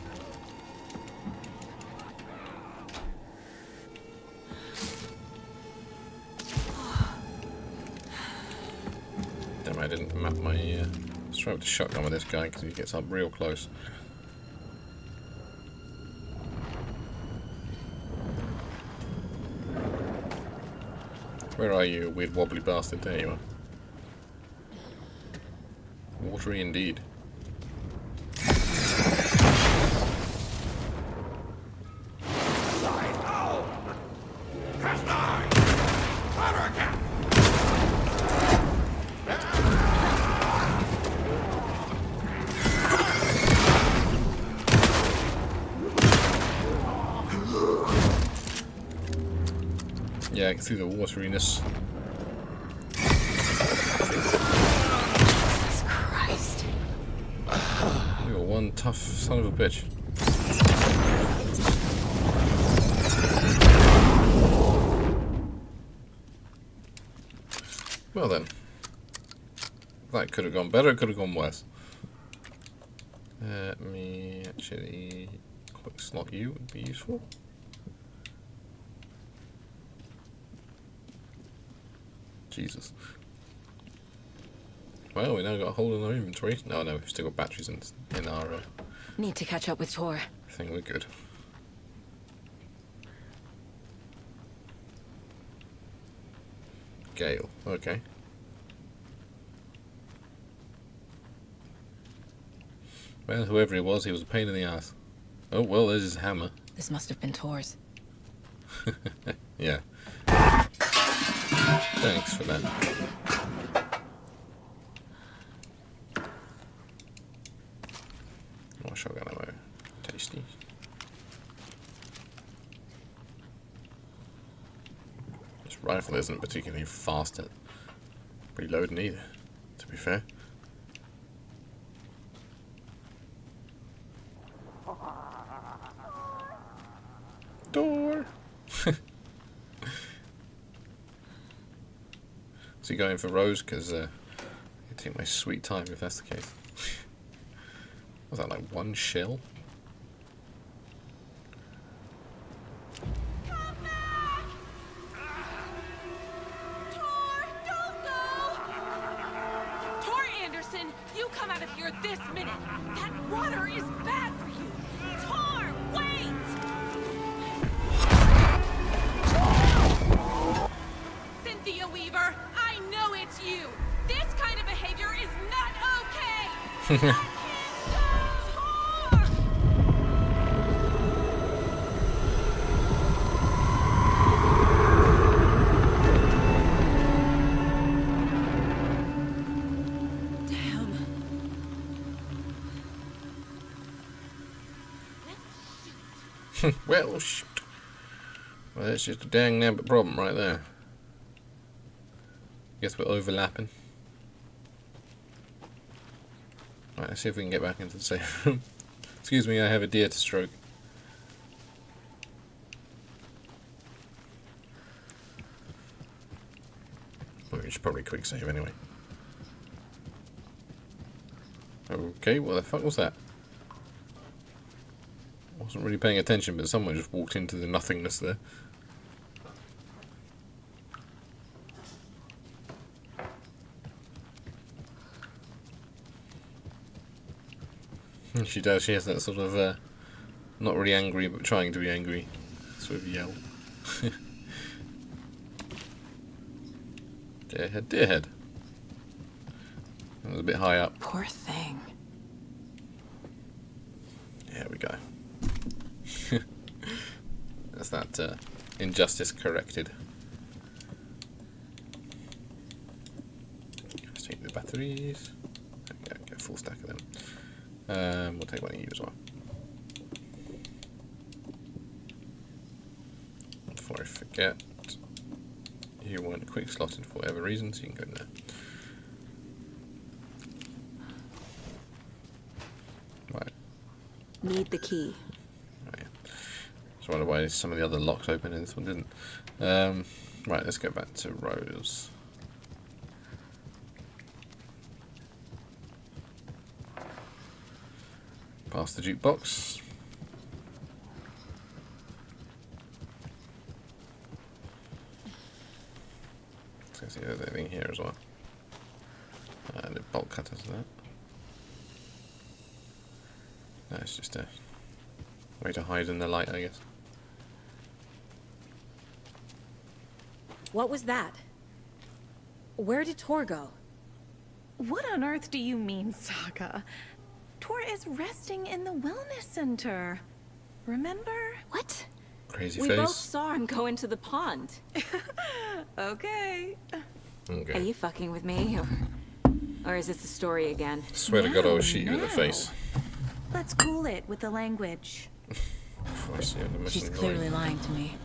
Damn, I didn't map my... Let's try with the shotgun with this guy because he gets up real close. Where are you, weird wobbly bastard? There you are. Watery indeed. Yeah, I can see the wateriness. Jesus Christ. You're one tough son of a bitch. Well then. That could have gone better, it could have gone worse. Let me actually quick slot you would be useful. Jesus. Well, we now got a hole in our inventory. No, we've still got batteries in our Need to catch up with Tor. thing. We're good. Gale. Okay. Well, whoever he was a pain in the ass. Oh, well, there's his hammer. This must have been Tor's. Yeah. Thanks for that. Oh, shotgun ammo. Tasty. This rifle isn't particularly fast at reloading either, to be fair. Door! Is he going for Rose? Because I take my sweet time if that's the case. Was that like one shell? Come back! Tor, don't go! Tor Anderson, you come out of here this minute. That water is bad for you. Tor, wait! Cynthia Weaver, I know it's you. This kind of behavior is not okay. I can't go, Tor! Damn. Well, shoot. Well, that's just a dang nabbit problem right there. Guess we're overlapping. Right, let's see if we can get back into the safe room. Excuse me, I have a deer to stroke. Well, we should probably quick save anyway. Okay, what the fuck was that? Wasn't really paying attention, but someone just walked into the nothingness there. She does, she has that sort of, not really angry, but trying to be angry sort of yell. Deerhead, deerhead. That was a bit high up. Poor thing. There we go. That's that injustice corrected. Let's take the batteries. Okay, get a full stack of them. We'll take one of you as well. Before I forget, you weren't quick slotted for whatever reason, so you can go in there. Right. Need the key. Oh, yeah. So I wonder why some of the other locks open and this one didn't. Right, let's go back to Rose. Past the jukebox. Let's see if there's anything here as well. And the bolt cutters and that. No, it's just a way to hide in the light, I guess. What was that? Where did Tor go? What on earth do you mean, Saga? Tor is resting in the wellness center. Remember? What? Crazy We both face. saw him go into the pond. Okay. Are Okay. you fucking with me, or is this the story again? Swear to God, I'll shoot you in the face. Let's cool it with the language. Before I see you on the She's mission clearly line. lying to me.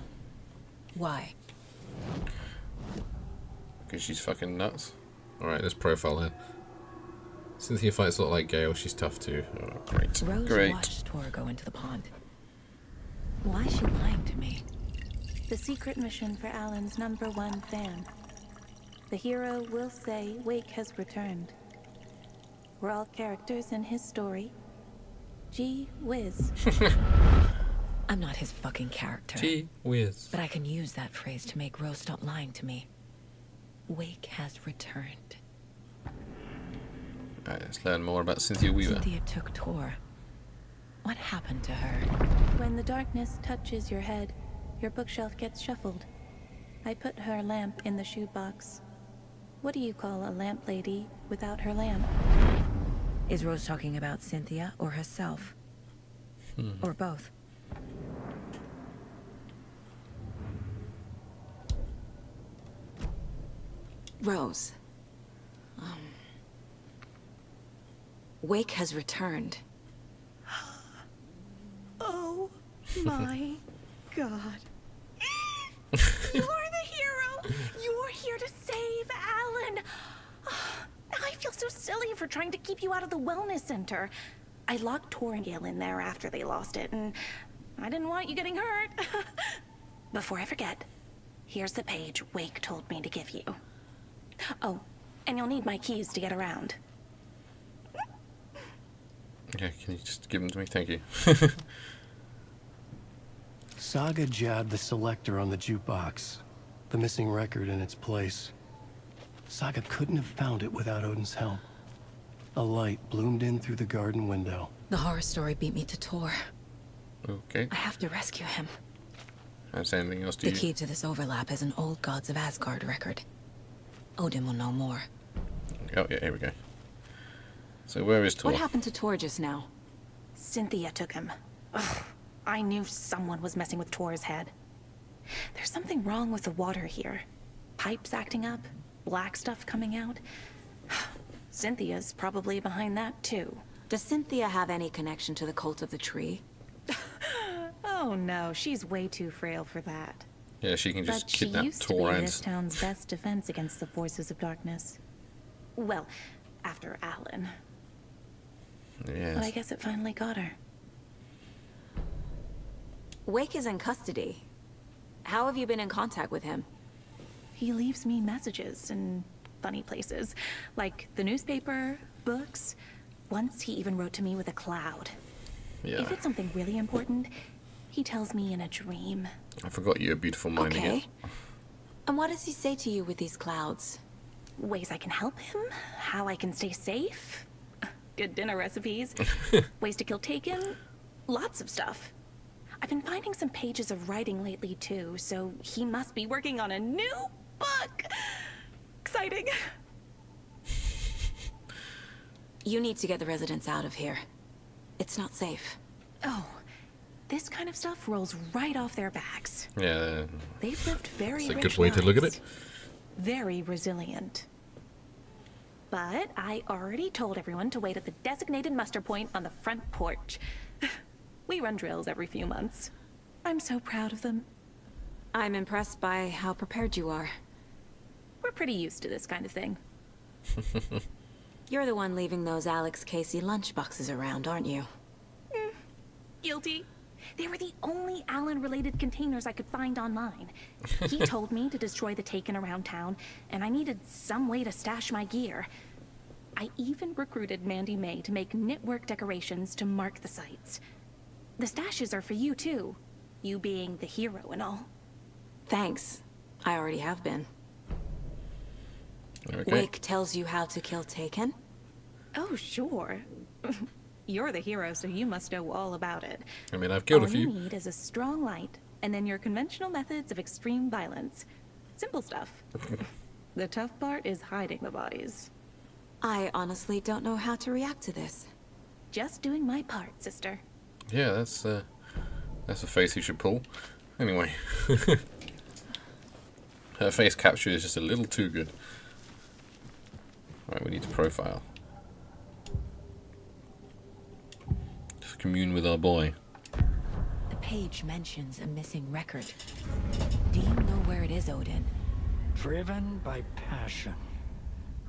Why? Because she's fucking nuts. Alright, let's profile her. Cynthia fights a lot like Gale. She's tough too. Oh, great. Rose Great. watched Tor go into the pond. Why is she lying to me? The secret mission for Alan's #1 fan. The hero will say Wake has returned. We're all characters in his story. Gee whiz. I'm not his fucking character. Gee whiz. But I can use that phrase to make Rose stop lying to me. Wake has returned. Alright, let's learn more about Cynthia Weaver. Cynthia took Tor. What happened to her? When the darkness touches your head, your bookshelf gets shuffled. I put her lamp in the shoebox. What do you call a lamp lady without her lamp? Is Rose talking about Cynthia or herself? Or both? Rose. Wake has returned. Oh my god. You're the hero! You're here to save Alan! I feel so silly for trying to keep you out of the wellness center. I locked Tor and Gale in there after they lost it, and I didn't want you getting hurt. Before I forget, here's the page Wake told me to give you. Oh, and you'll need my keys to get around. Okay, can you just give them to me? Thank you. Saga jabbed the selector on the jukebox, the missing record in its place. Saga couldn't have found it without Odin's help. A light bloomed in through the garden window. The horror story beat me to Tor. Okay. I have to rescue him. Is there anything else to The you? key to this overlap is an old Gods of Asgard record. Odin will know more. Oh, yeah, here we go. So where is Tor? What happened to Tor just now? Cynthia took him. Ugh, I knew someone was messing with Tor's head. There's something wrong with the water here. Pipes acting up, black stuff coming out. Cynthia's probably behind that too. Does Cynthia have any connection to the Cult of the Tree? Oh no, she's way too frail for that. Yeah, she can just But she kidnap used to Tor be and... this town's best defense against the forces of darkness. Well, after Alan. But I Yes. guess it finally got her. Wake is in custody. How have you been in contact with him? He leaves me messages in funny places, like the newspaper, books. Once he even wrote to me with a cloud. Yeah. If it's something really important, he tells me in a dream. I forgot you're a beautiful mind again. Okay. And what does he say to you with these clouds? Ways I can help him, how I can stay safe, good dinner recipes, ways to kill Taken, lots of stuff. I've been finding some pages of writing lately too, so he must be working on a new book. Exciting. You need to get the residents out of here. It's not safe. Oh, this kind of stuff rolls right off their backs. Yeah. They've lived very That's a rich good way to look at lives. it. Very resilient. But I already told everyone to wait at the designated muster point on the front porch. We run drills every few months. I'm so proud of them. I'm impressed by how prepared you are. We're pretty used to this kind of thing. You're the one leaving those Alex Casey lunchboxes around, aren't you? Guilty. They were the only Alan-related containers I could find online. He told me to destroy the Taken around town, and I needed some way to stash my gear. I even recruited Mandy May to make knitwork decorations to mark the sites. The stashes are for you, too. You being the hero and all. Thanks. I already have been. Okay. Wake tells you how to kill Taken? Oh, sure. You're the hero, so you must know all about it. I mean, I've killed a All you few. need is a strong light, and then your conventional methods of extreme violence. Simple stuff. The tough part is hiding the bodies. I honestly don't know how to react to this. Just doing my part, sister. Yeah, that's a face you should pull. Anyway. Her face capture is just a little too good. Right, we need to profile. Just commune with our boy. The page mentions a missing record. Do you know where it is, Odin? Driven by passion,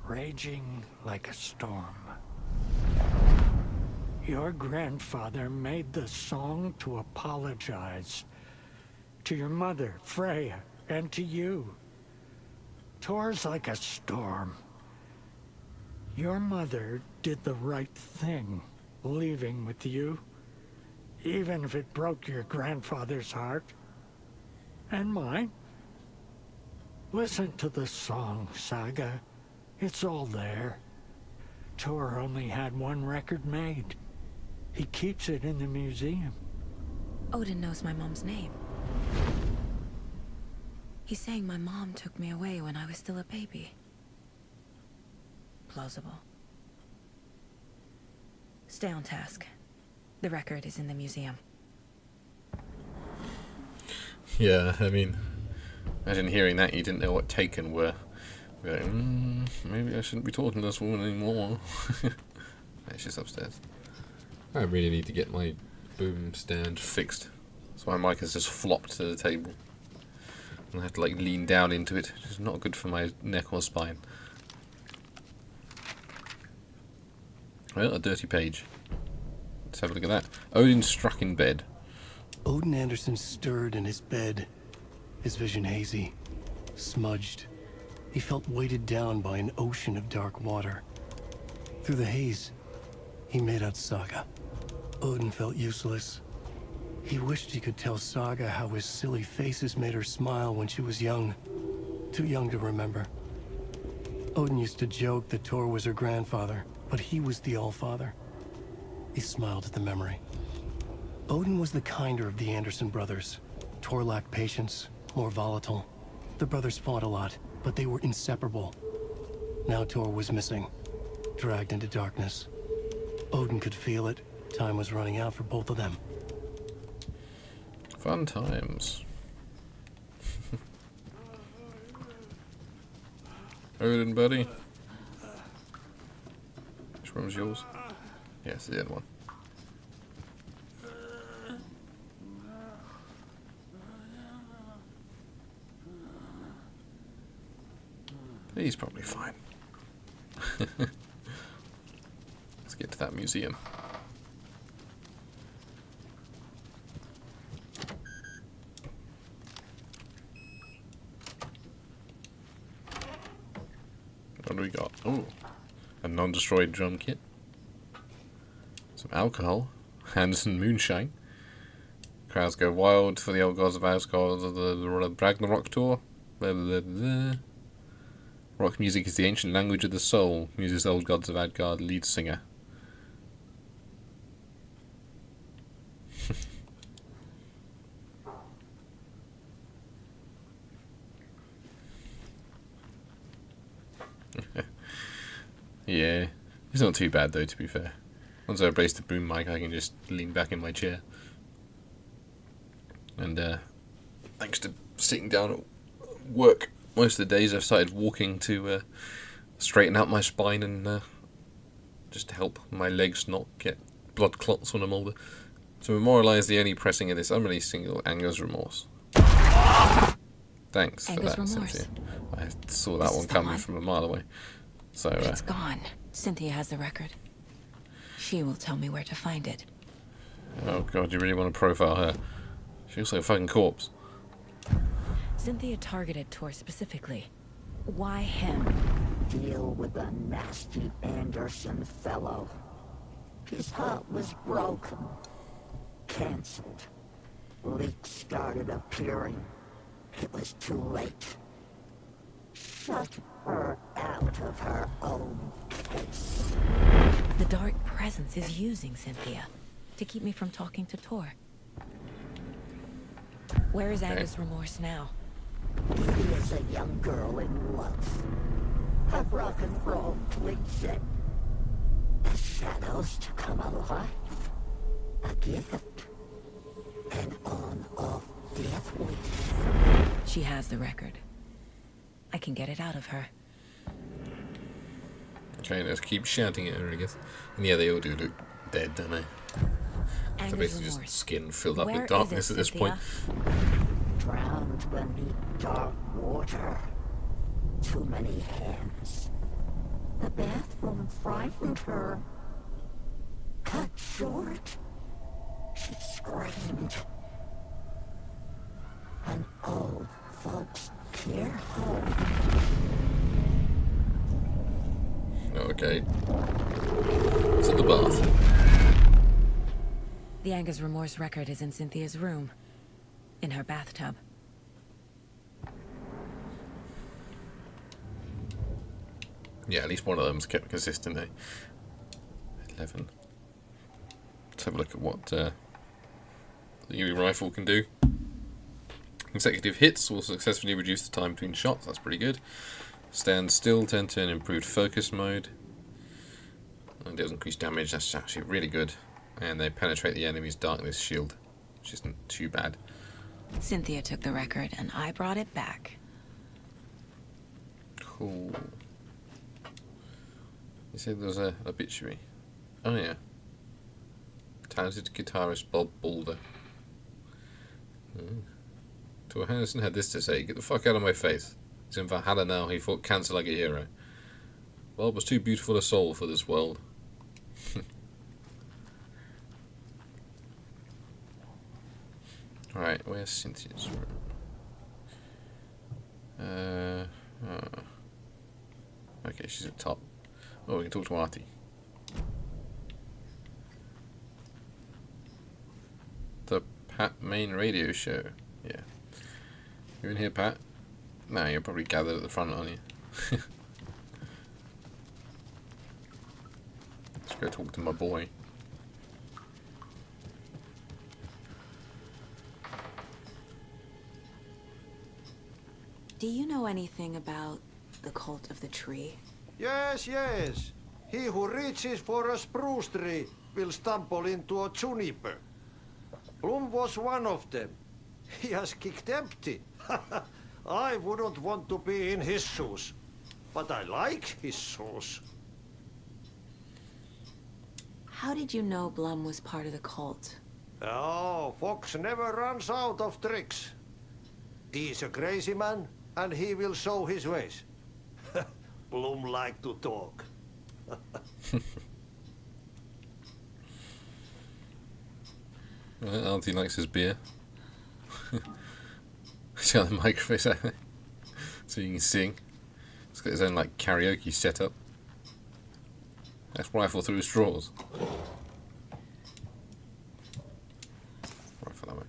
raging like a storm. Your grandfather made the song to apologize. To your mother, Freya, and to you. Tor's like a storm. Your mother did the right thing, leaving with you. Even if it broke your grandfather's heart. And mine. Listen to the song, Saga. It's all there. Tor only had one record made. He keeps it in the museum. Odin knows my mom's name. He's saying my mom took me away when I was still a baby. Plausible. Stay on task. The record is in the museum. Yeah, I mean, imagine hearing that you didn't know what Taken were. You're like, maybe I shouldn't be talking to this woman anymore. She's upstairs. I really need to get my boom stand fixed. That's why mic has just flopped to the table. And I have to like lean down into it, which is not good for my neck or spine. Well, a dirty page. Let's have a look at that. Odin struck in bed. Odin Anderson stirred in his bed, his vision hazy, smudged. He felt weighted down by an ocean of dark water. Through the haze, he made out Saga. Odin felt useless. He wished he could tell Saga how his silly faces made her smile when she was young. Too young to remember. Odin used to joke that Tor was her grandfather, but he was the Allfather. He smiled at the memory. Odin was the kinder of the Anderson brothers. Tor lacked patience, more volatile. The brothers fought a lot, but they were inseparable. Now Tor was missing, dragged into darkness. Odin could feel it. Time was running out for both of them. Fun times. Odin, buddy. Which one was yours? Yes, the other one. He's probably fine. Let's get to that museum. What do we got? Oh, a non-destroyed drum kit. Some alcohol. Anderson moonshine. Crowds go wild for the old gods of Asgard, the Ragnarok tour. Blah, blah, blah. Rock music is the ancient language of the soul, muses old gods of Asgard lead singer. Yeah, it's not too bad though, to be fair. Once I replace the boom mic, I can just lean back in my chair. And thanks to sitting down at work most of the days, I've started walking to straighten out my spine and just to help my legs not get blood clots when I'm older. To memorialise the only pressing of this unreleased single, Anger's Remorse. Thanks for that, Cynthia. I saw that one coming from a mile away. So it's gone. Cynthia has the record. She will tell me where to find it. Oh god, you really want to profile her? She looks like a fucking corpse. Cynthia targeted Tor specifically. Why him? Deal with the nasty Anderson fellow. His heart was broken. Cancelled. Leaks started appearing. It was too late. Shut her out of her own case. The dark presence is using Cynthia to keep me from talking to Tor. Where is Anger's Remorse now? She is a young girl in love. Her rock and roll please reason. The shadows to come alive. A gift. An on-off death wish. She has the record. I can get it out of her. Okay, let's keep shouting at her, I guess. And yeah, they all do look dead, don't they? So basically just skin filled up with darkness at this point. Drowned beneath dark water. Too many hands. The bathroom frightened her. Cut short. She screamed. An old folks care home. Okay. It's at the bath. The Anger's Remorse record is in Cynthia's room. In her bathtub. Yeah, at least one of them's kept consistent, eh? 11. Let's have a look at what the UE rifle can do. Consecutive hits will successfully reduce the time between shots. That's pretty good. Stand still, turn to an improved focus mode. And deals increased damage. That's actually really good. And they penetrate the enemy's darkness shield, which isn't too bad. Cynthia took the record, and I brought it back. Cool. You said there was a obituary. Oh yeah. Talented guitarist Bob Boulder. Tor Henderson had this to say: "Get the fuck out of my face. He's in Valhalla now. He fought cancer like a hero. Bob was too beautiful a soul for this world." Alright, where's Cynthia's room? Okay, she's at top. Oh, we can talk to Artie. The Pat main radio show. Yeah. You in here, Pat? No, you're probably gathered at the front, aren't you? Let's go talk to my boy. Do you know anything about the Cult of the Tree? Yes, yes. He who reaches for a spruce tree will stumble into a juniper. Bloom was one of them. He has kicked empty. I wouldn't want to be in his shoes. But I like his shoes. How did you know Blum was part of the cult? Oh, Fox never runs out of tricks. He's a crazy man, and he will show his ways. Bloom like to talk. Auntie likes his beer. He's got the microphone out there, so you can sing. He's got his own like karaoke setup. Let's rifle through straws. Rifle ammo.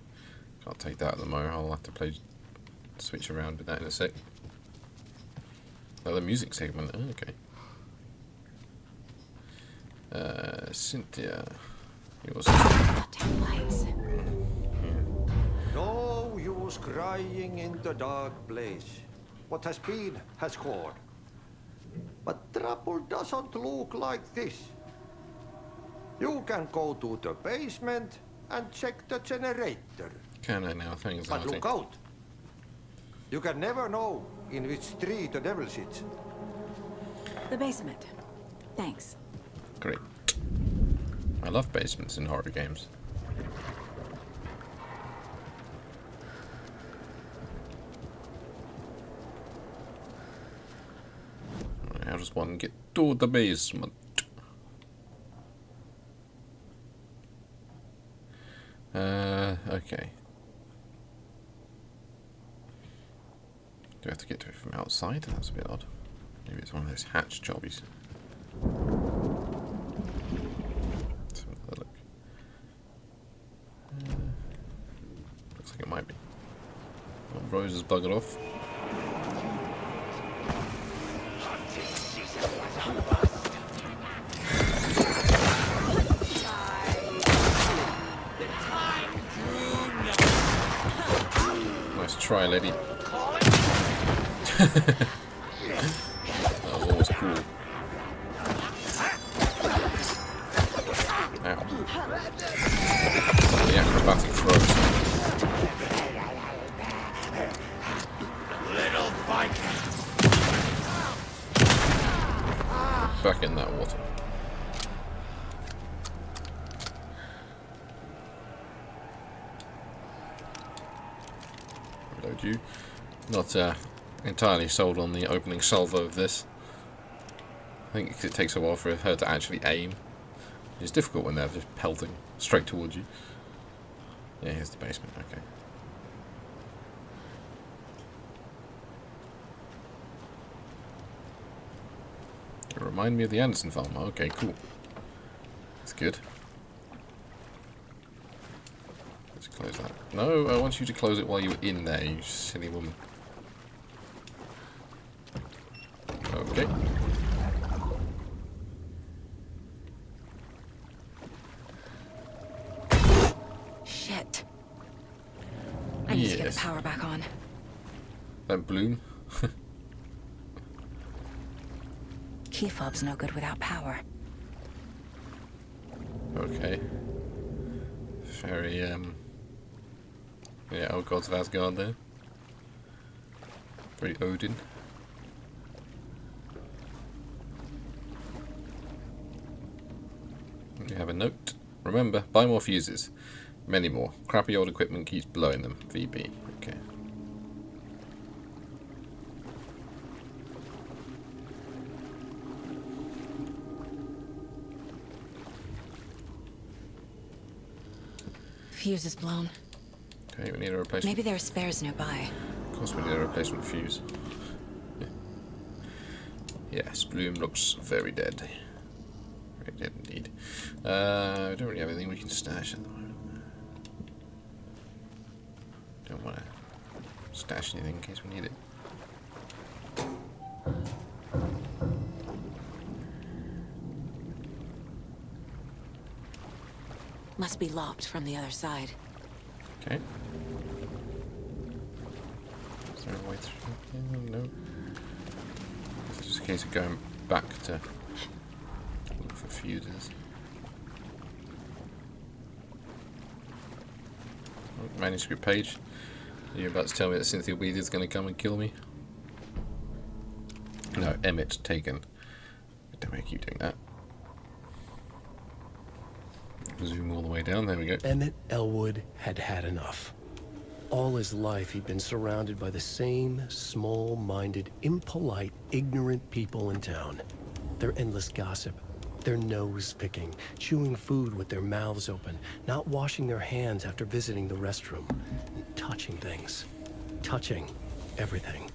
Can't take that at the moment. I'll have to switch around with that in a sec. Oh, the music segment. Oh, okay. Cynthia. Yours. No use crying in the dark place. What has been has gone. But trouble doesn't look like this. You can go to the basement and check the generator. Can I now? Thanks, But Auntie. look out. You can never know in which tree the devil sits. The basement. Thanks. Great. I love basements in horror games. Right, how does one get to the basement? Okay. Do I have to get to it from outside? That's a bit odd. Maybe it's one of those hatch jobbies. Let's have another look. Looks like it might be. Oh, Rose has buggered off. Nice try, lady. That was almost cool. The acrobatic throws. Back in that water. Reload you. Not entirely sold on the opening salvo of this. I think it takes a while for her to actually aim. It's difficult when they're just pelting straight towards you. Yeah, here's the basement, okay. It reminded me of the Anderson farm. Okay, cool. That's good. Let's close that. No, I want you to close it while you're in there, you silly woman. Okay. Shit. I need to get the power back on. That bloom. Key fob's no good without power. Okay. Very, yeah, old gods of Asgard there. Very Odin. You have a note. Remember, buy more fuses. Many more. Crappy old equipment keeps blowing them. VB. Okay. Fuse is blown. Okay, we need a replacement. Maybe there are spares nearby. Of course we need a replacement fuse. Yeah. Yes, Bloom looks very dead. Very dead indeed. We don't really have anything we can stash at the moment. Don't want to stash anything in case we need it. Must be locked from the other side. Okay. Is there a way through? Yeah, no. It's just a case of going back to look for fuses. Oh, manuscript page. You're about to tell me that Cynthia Weed is going to come and kill me? No, Emmett taken. Don't make you doing that. Zoom all the way down, there we go. Emmett Elwood had had enough. All his life he'd been surrounded by the same small-minded, impolite, ignorant people in town. Their endless gossip, their nose-picking, chewing food with their mouths open, not washing their hands after visiting the restroom, and touching things. Touching everything.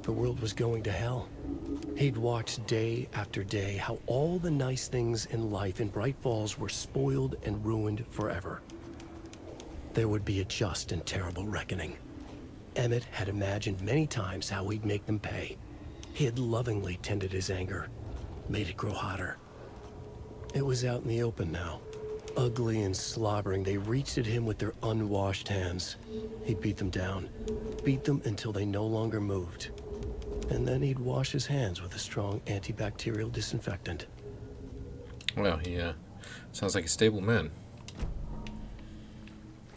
The world was going to hell. He'd watched day after day how all the nice things in life in Bright Falls were spoiled and ruined forever. There would be a just and terrible reckoning. Emmett had imagined many times how he'd make them pay. He had lovingly tended his anger, made it grow hotter. It was out in the open now. Ugly and slobbering, they reached at him with their unwashed hands. He'd beat them down, beat them until they no longer moved. And then he'd wash his hands with a strong antibacterial disinfectant. Well, he sounds like a stable man.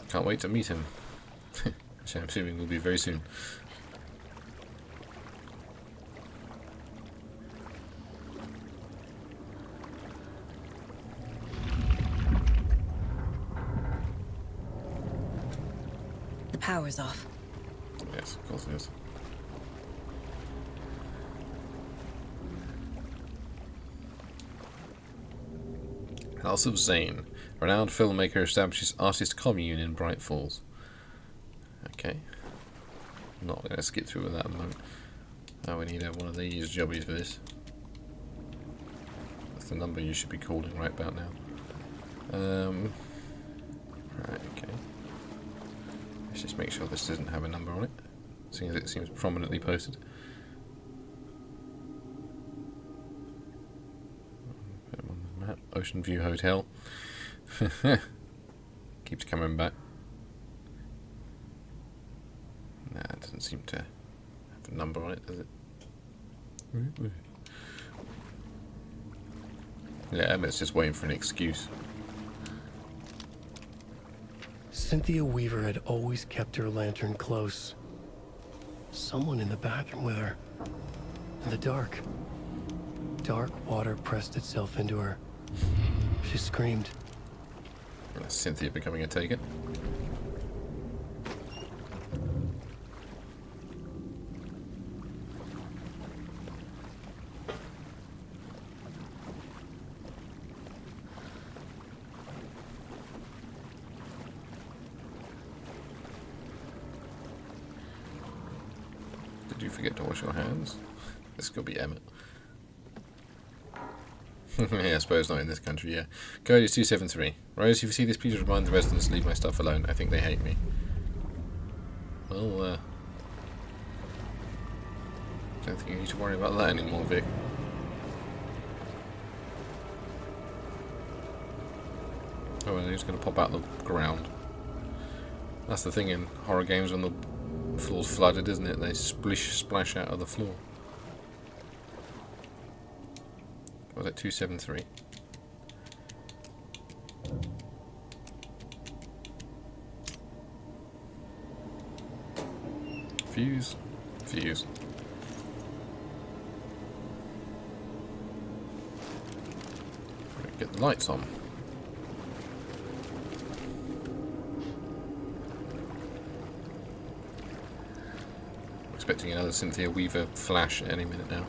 Can't wait to meet him. Which I'm assuming will be very soon. The power's off. Yes, of course it is. House of Zane. Renowned filmmaker establishes artist commune in Bright Falls. Okay. Not going to skip through with that a moment. Oh, we need one of these jobbies for this. That's the number you should be calling right about now. Right, okay. Let's just make sure this doesn't have a number on it, seeing as it seems prominently posted. Put them on the map. Ocean View Hotel. Keeps coming back. Nah, it doesn't seem to have a number on it, does it? Yeah, Emmett's just waiting for an excuse. Cynthia Weaver had always kept her lantern close. Someone in the bathroom with her. In the dark. Dark water pressed itself into her. She screamed. That's Cynthia becoming a taken. Did you forget to wash your hands? This could be Emmett. Yeah, I suppose not in this country, yeah. Code is 273. Rose, if you see this, please remind the residents to leave my stuff alone. I think they hate me. Well, don't think you need to worry about that anymore, Vic. Oh, and he's going to pop out the ground. That's the thing in horror games when the floor's flooded, isn't it? They splash out of the floor. What was it, 273? Fuse. Fuse. Get the lights on. I'm expecting another Cynthia Weaver flash any minute now.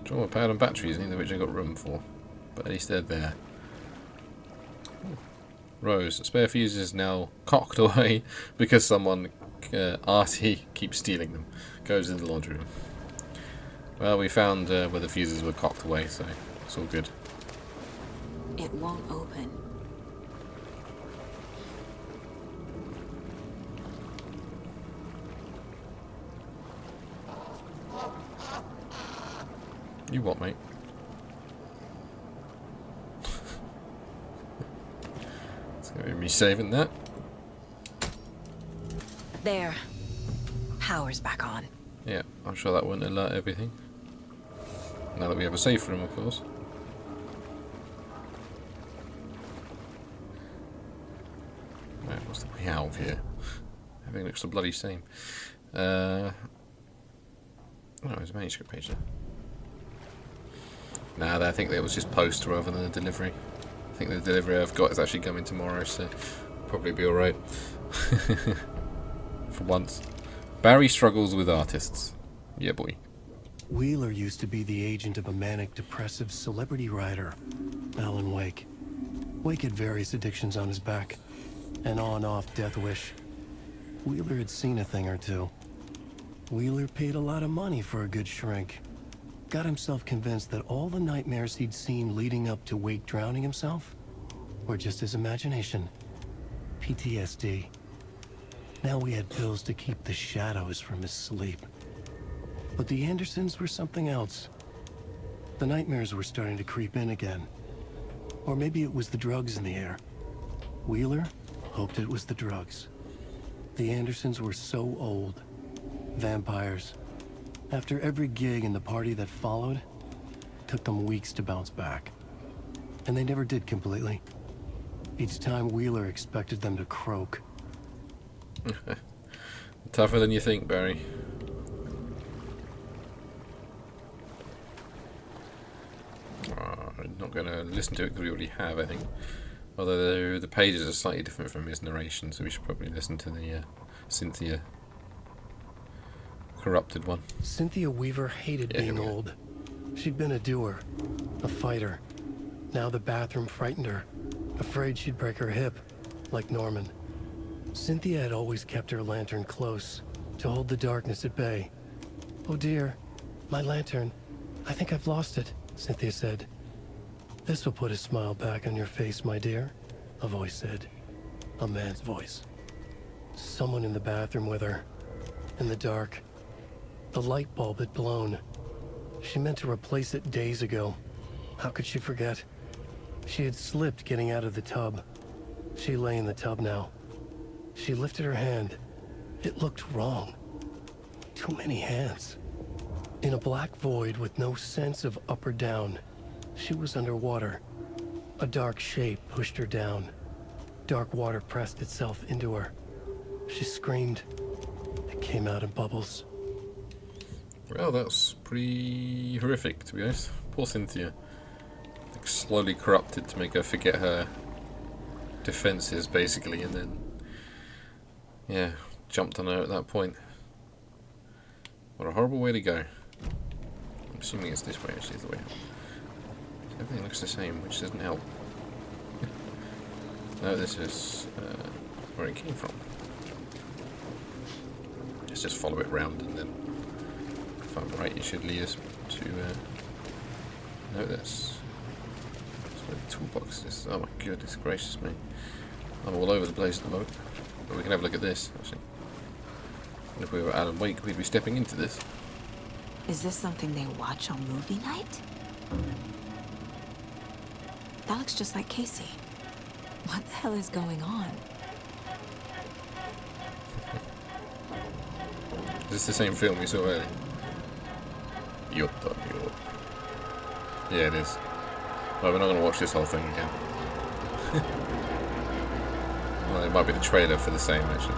Drawer pad and batteries, neither of which I got room for. But at least they're there. Rose, spare fuse is now cocked away because someone, Artie, keeps stealing them. Goes in the laundry room. Well, we found where the fuses were cocked away, so it's all good. It won't open. You what, mate? It's going to be me saving that. There. Power's back on. Yeah, I'm sure that wouldn't alert everything. Now that we have a safe room, of course. Right, what's the way out of here? Everything looks the bloody same. Oh, there's a manuscript page there. Nah, I think that was just post rather than a delivery. I think the delivery I've got is actually coming tomorrow, so probably be alright. For once. Barry struggles with artists. Yeah, boy. Wheeler used to be the agent of a manic-depressive celebrity writer, Alan Wake. Wake had various addictions on his back. An on-off death wish. Wheeler had seen a thing or two. Wheeler paid a lot of money for a good shrink. Got himself convinced that all the nightmares he'd seen leading up to Wake drowning himself were just his imagination. PTSD. Now we had pills to keep the shadows from his sleep. But the Andersons were something else. The nightmares were starting to creep in again. Or maybe it was the drugs in the air. Wheeler hoped it was the drugs. The Andersons were so old. Vampires. After every gig and the party that followed, it took them weeks to bounce back. And they never did completely. Each time Wheeler expected them to croak. Tougher than you think, Barry. I'm not going to listen to it because we already have, I think. Although the pages are slightly different from his narration, so we should probably listen to the Cynthia corrupted one. Cynthia Weaver hated being old. She'd been a doer, a fighter. Now the bathroom frightened her, afraid she'd break her hip, like Norman. Cynthia had always kept her lantern close, to hold the darkness at bay. "Oh dear, my lantern. I think I've lost it," Cynthia said. "This will put a smile back on your face, my dear," a voice said. A man's voice. Someone in the bathroom with her. In the dark. The light bulb had blown. She meant to replace it days ago. How could she forget? She had slipped getting out of the tub. She lay in the tub now. She lifted her hand. It looked wrong. Too many hands. In a black void with no sense of up or down, she was underwater. A dark shape pushed her down. Dark water pressed itself into her. She screamed. It came out in bubbles. Well, that's pretty horrific, to be honest. Poor Cynthia. Like, slowly corrupted to make her forget her defenses, basically, and then, yeah, jumped on her at that point. What a horrible way to go. I'm assuming it's this way, actually, is the way out. Everything looks the same, which doesn't help. No, this is where it came from. Let's just follow it round, and then, if I'm right, it should lead us to. No, that's where the toolbox is. Oh my goodness gracious me! I'm all over the place at the moment. But we can have a look at this, actually. And if we were Alan Wake, we'd be stepping into this. Is this something they watch on movie night? That looks just like Casey. What the hell is going on? Is this the same film we saw earlier? Yotta. Yeah, it is. Well, we're not going to watch this whole thing again. Well, it might be the trailer for the same, actually.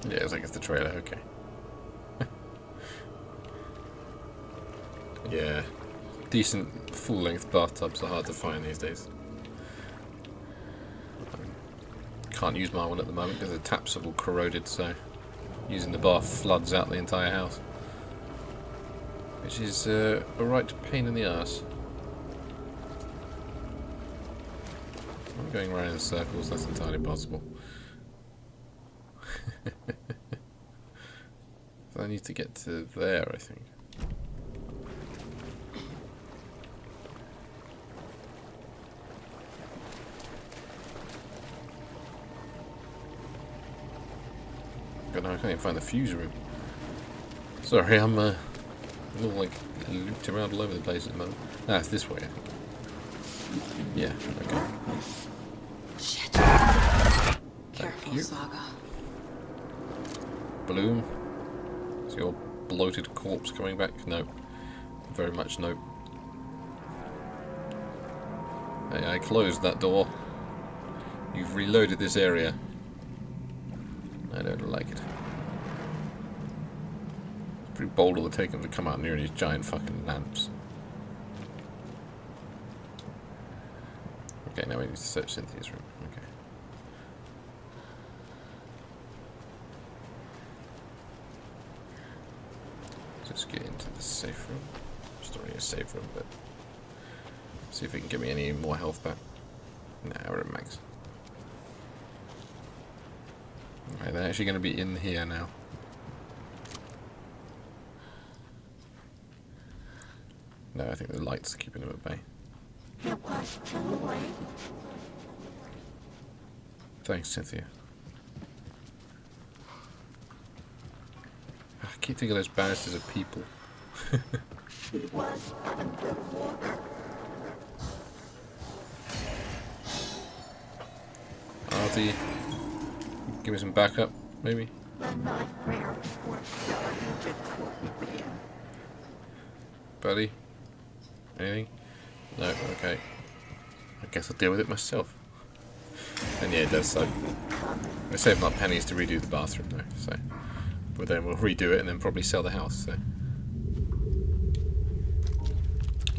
Yeah, it's like it's the trailer, okay. Yeah. Decent full-length bathtubs are hard to find these days. Can't use my one at the moment because the taps are all corroded, so using the bath floods out the entire house. Which is a right pain in the arse. I'm going around in circles, that's entirely possible. So I need to get to there, I think. God, no, I can't even find the fuse room. Sorry, I'm all like looped around all over the place at the moment. Ah, it's this way, I think. Yeah, okay. Shit. Careful, Careful, Saga. Bloom? Is your bloated corpse coming back? No. Very much no. Hey, I closed that door. You've reloaded this area. I don't like it. It's pretty bold of the Taken to come out near these giant fucking lamps. Okay, now we need to search Cynthia's room. Okay. Let's get into the safe room. It's not really a safe room, but see if it can give me any more health back. Nah, we're at max. Right, they're actually going to be in here now. No, I think the light's keeping them at bay. It was too late. Thanks, Cynthia. I keep thinking those banisters are people. It was underwater. Artie, give me some backup, maybe? The nightmare was starting to creep in. Buddy? Anything? No, okay. I guess I'll deal with it myself. And yeah, it does, so. We're saving up pennies to redo the bathroom though, so. But then we'll redo it and then probably sell the house, so.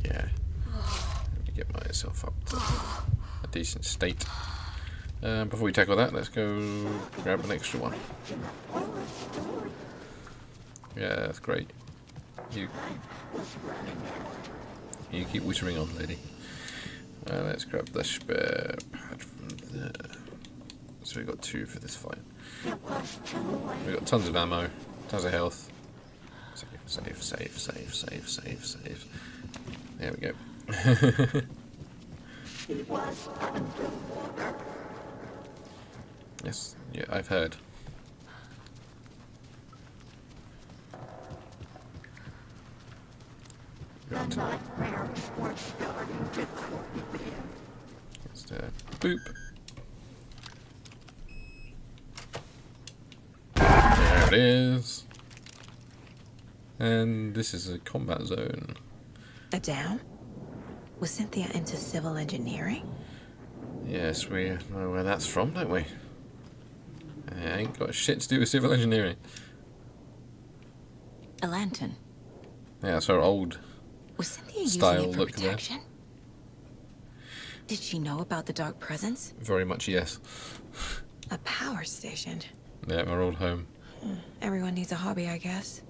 Yeah. Let me get myself up to a decent state. Before we tackle that, let's go grab an extra one. Yeah, that's great. You keep whittering on, lady. Let's grab the spare pad from there. So we've got 2 for this fight. We've got tons of ammo, tons of health. Save. There we go. Yes, yeah, I've heard. Boop. There it is. And this is a combat zone. A dam? Was Cynthia into civil engineering? Yes, we know where that's from, don't we? It ain't got shit to do with civil engineering. A lantern. Yeah, that's her old Was Cynthia style using it for look there. protection? Did she know about the dark presence? Very much yes. A power station. Yeah, our old home. Everyone needs a hobby, I guess.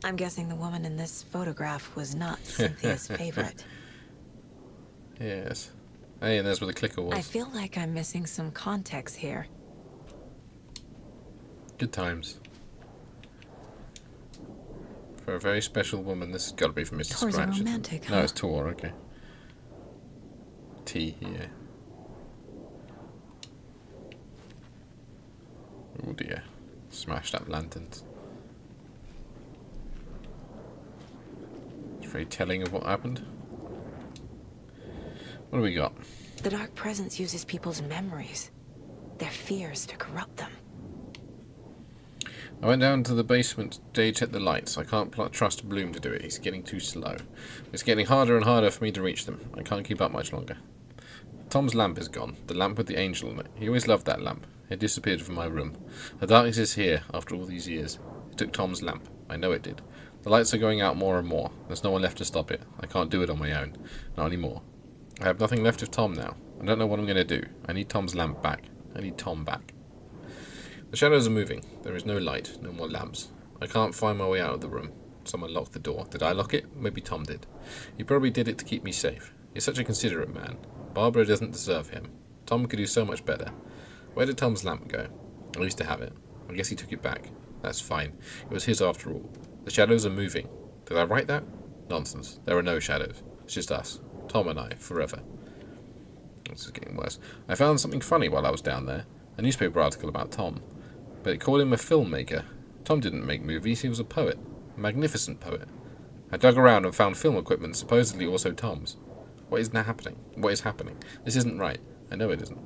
I'm guessing the woman in this photograph was not Cynthia's favorite. Yes. Hey, and there's where the clicker was. I feel like I'm missing some context here. Good times. For a very special woman, this has got to be from Mr. Tor's a Scratch. isn't it? romantic, No, huh? it's Tor, okay. T, yeah. Oh dear. Smashed up lanterns. It's very telling of what happened. What do we got? The dark presence uses people's memories, their fears to corrupt them. I went down to the basement to check the lights. I can't trust Bloom to do it. He's getting too slow. It's getting harder and harder for me to reach them. I can't keep up much longer. Tom's lamp is gone. The lamp with the angel in it. He always loved that lamp. It disappeared from my room. The darkness is here after all these years. It took Tom's lamp. I know it did. The lights are going out more and more. There's no one left to stop it. I can't do it on my own. Not anymore. I have nothing left of Tom now. I don't know what I'm going to do. I need Tom's lamp back. I need Tom back. The shadows are moving. There is no light, no more lamps. I can't find my way out of the room. Someone locked the door. Did I lock it? Maybe Tom did. He probably did it to keep me safe. He's such a considerate man. Barbara doesn't deserve him. Tom could do so much better. Where did Tom's lamp go? I used to have it. I guess he took it back. That's fine. It was his after all. The shadows are moving. Did I write that? Nonsense. There are no shadows. It's just us. Tom and I, forever. This is getting worse. I found something funny while I was down there. A newspaper article about Tom. But it called him a filmmaker. Tom didn't make movies, he was a poet. A magnificent poet. I dug around and found film equipment, supposedly also Tom's. What is now happening? What is happening? This isn't right. I know it isn't.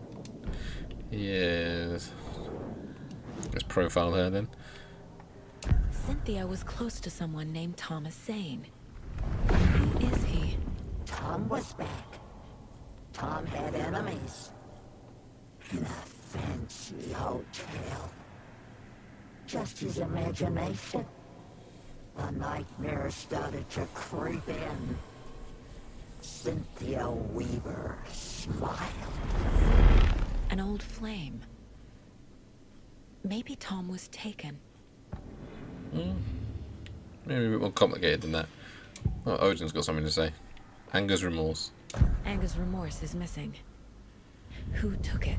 Yes. Let's profile her then. Cynthia was close to someone named Thomas Zane. Who is he? Tom was back. Tom had enemies. In a fancy hotel. Just his imagination. The nightmare started to creep in. Cynthia Weaver smiled. An old flame. Maybe Tom was taken. Maybe a bit more complicated than that. Oh, Odin's got something to say. Anger's remorse. Anger's remorse is missing. Who took it?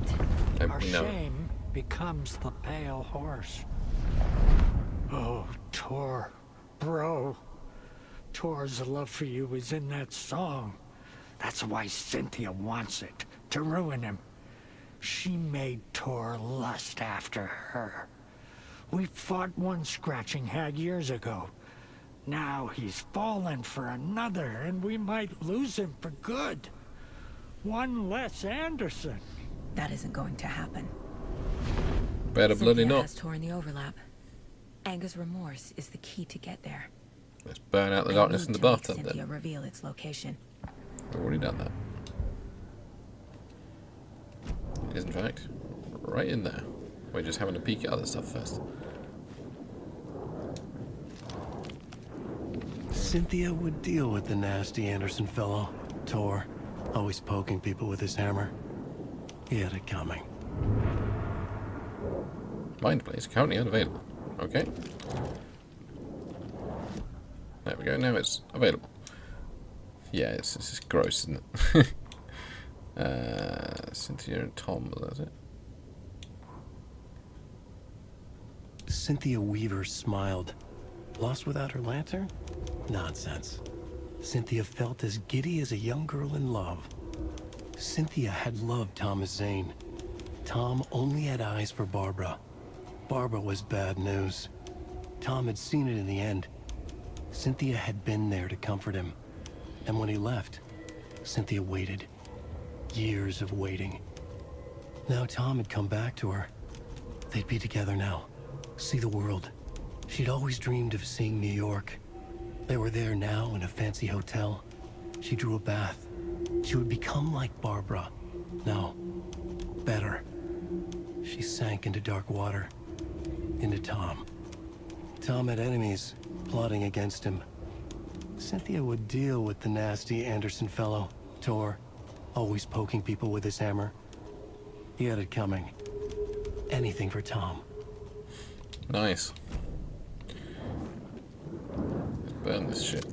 Our We know. shame becomes the pale horse. Oh, Tor. Bro. Tor's love for you is in that song. That's why Cynthia wants it. To ruin him. She made Tor lust after her. We fought one scratching hag years ago. Now he's fallen for another, and we might lose him for good. One less Anderson. That isn't going to happen. Better bloody Cynthia not. has torn the overlap. Anger's remorse is the key to get there. Let's burn out the I darkness need in the to make bathtub Cynthia then. reveal its location. We've already done that. It is in fact right in there. We're just having a peek at other stuff first. Cynthia would deal with the nasty Anderson fellow. Tor, always poking people with his hammer. He had it coming. Mind place currently unavailable. Okay. There we go. Now it's available. Yeah, it's just gross, isn't it? Cynthia and Tom, that's it. Cynthia Weaver smiled. Lost without her lantern? Nonsense. Cynthia felt as giddy as a young girl in love. Cynthia had loved Thomas Zane. Tom only had eyes for Barbara. Barbara was bad news. Tom had seen it in the end. Cynthia had been there to comfort him. And when he left, Cynthia waited. Years of waiting. Now Tom had come back to her. They'd be together now. See the world. She'd always dreamed of seeing New York. They were there now in a fancy hotel. She drew a bath. She would become like Barbara. No, better. She sank into dark water. Into Tom. Tom had enemies plotting against him. Cynthia would deal with the nasty Anderson fellow, Tor, always poking people with his hammer. He had it coming. Anything for Tom. Nice. Let's burn this shit.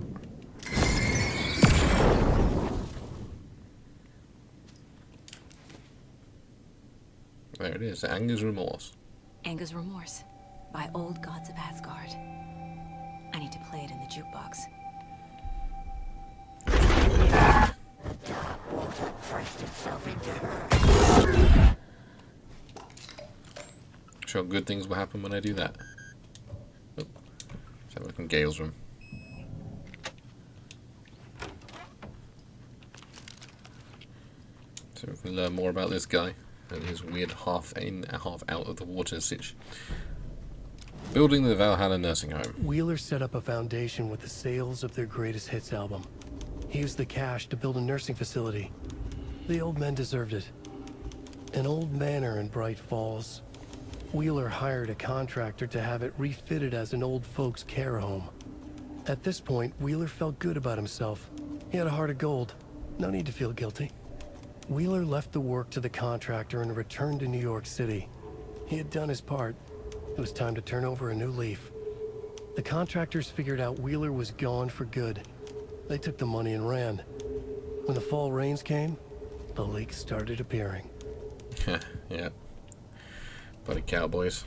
There it is, Anger's Remorse. Anger's Remorse by Old Gods of Asgard. I need to play it in the jukebox. Sure, good things will happen when I do that. Oh, let's have a look in Gale's room. So we can learn more about this guy and his weird half in, half out of the water sitch. Building the Valhalla nursing home. Wheeler set up a foundation with the sales of their greatest hits album. He used the cash to build a nursing facility. The old men deserved it. An old manor in Bright Falls. Wheeler hired a contractor to have it refitted as an old folks' care home. At this point, Wheeler felt good about himself. He had a heart of gold. No need to feel guilty. Wheeler left the work to the contractor and returned to New York City. He had done his part. It was time to turn over a new leaf. The contractors figured out Wheeler was gone for good. They took the money and ran. When the fall rains came, the leaks started appearing. Yeah. Bloody cowboys.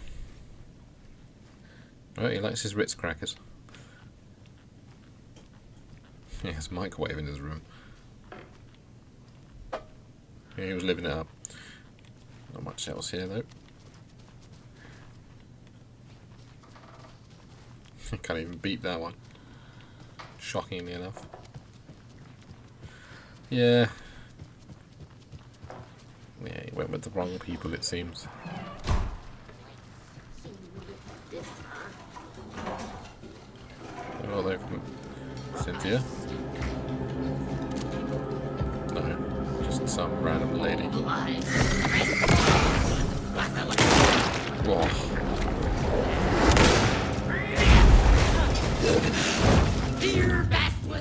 Right, he likes his Ritz crackers. He has a microwave in his room. Yeah, he was living it up. Not much else here though. I can't even beat that one. Shockingly enough. Yeah. Yeah, he went with the wrong people, it seems. Oh, they've Cynthia? No, just some random lady. Whoa.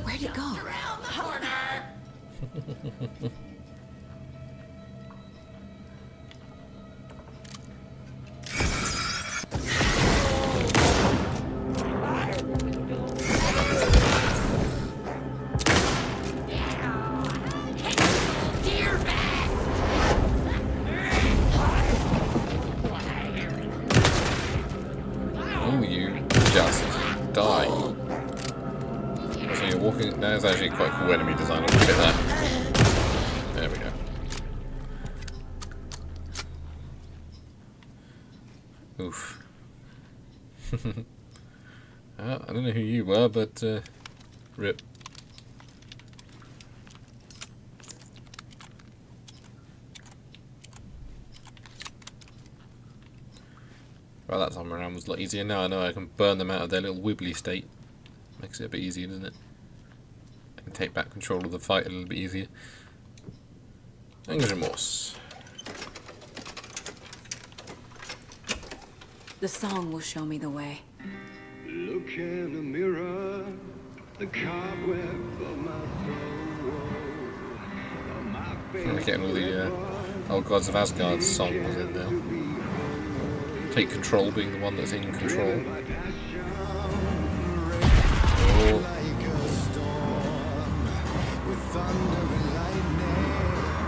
Where'd it go? Oh, you just die. So you're walking. That is actually quite cool enemy design. Look at that. There we go. Oof. I don't know who you were, but rip. Well, that time around was a lot easier. Now I know I can burn them out of their little wibbly state. Makes it a bit easier, doesn't it? I can take back control of the fight a little bit easier. Anger's Remorse. The song will show me the way. Look in the mirror, the cobweb of my soul. I'm getting all the Old Gods of Asgard songs in there. Take Control being the one that's in control. Oh.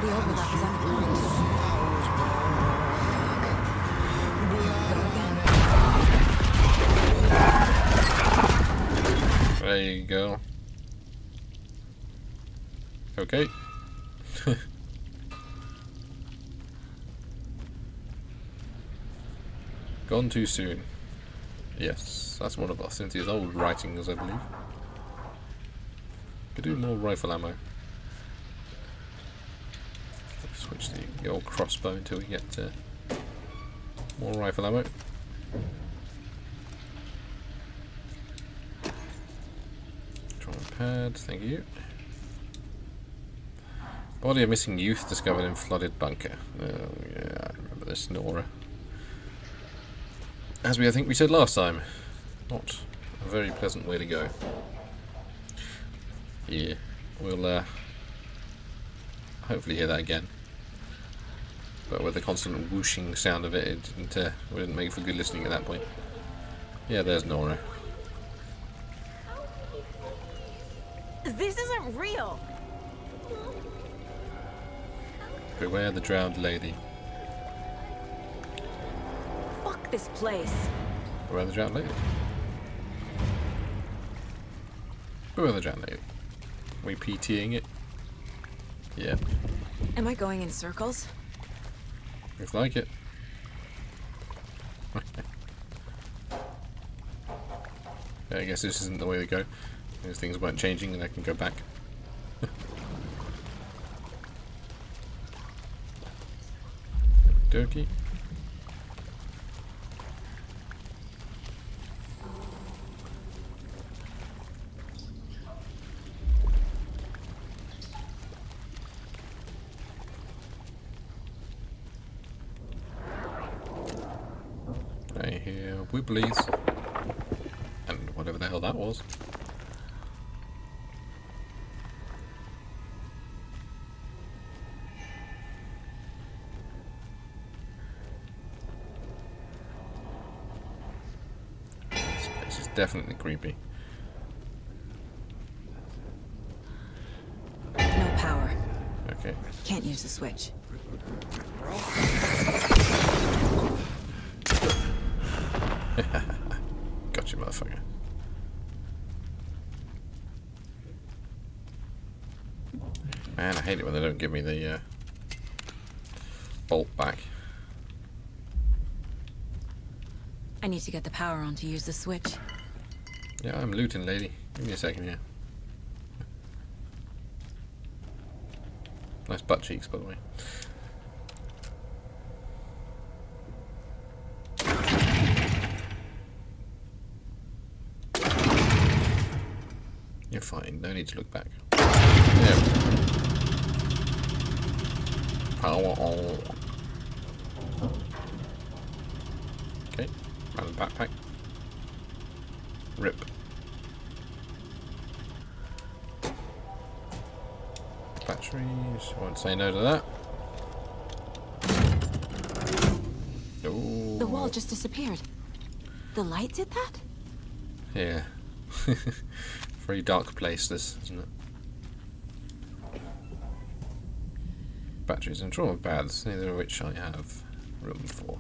The overlap is on There you go. Okay. Gone too soon. Yes, that's one of Cynthia's old writings, I believe. Could do more rifle ammo. switch the old crossbow until we get more rifle ammo. Trauma pad, thank you. Body of missing youth discovered in flooded bunker. Oh yeah, I remember this, Nora. As I think we said last time, not a very pleasant way to go. Yeah, we'll hopefully hear that again. But with the constant whooshing sound of it, it didn't make for good listening at that point. Yeah, there's Nora. This isn't real. Beware the drowned lady. Fuck this place. Beware the drowned lady. Beware the drowned lady. We PTing it? Yeah. Am I going in circles? Looks like it. Yeah, I guess this isn't the way to go. These things weren't changing and I can go back. Dokey. I hear wibblies. And whatever the hell that was. This place is definitely creepy. No power. Okay. Can't use the switch. Gotcha, motherfucker. Man, I hate it when they don't give me the bolt back. I need to get the power on to use the switch. Yeah, I'm looting, lady. Give me a second here. Nice butt cheeks, by the way. You're fine. No need to look back. Yeah. Power on. Okay. Random backpack. Rip. Batteries. I won't say no to that. Ooh. The wall just disappeared. The light did that? Yeah. Very dark place, this, isn't it? Batteries and trauma pads, neither of which I have room for.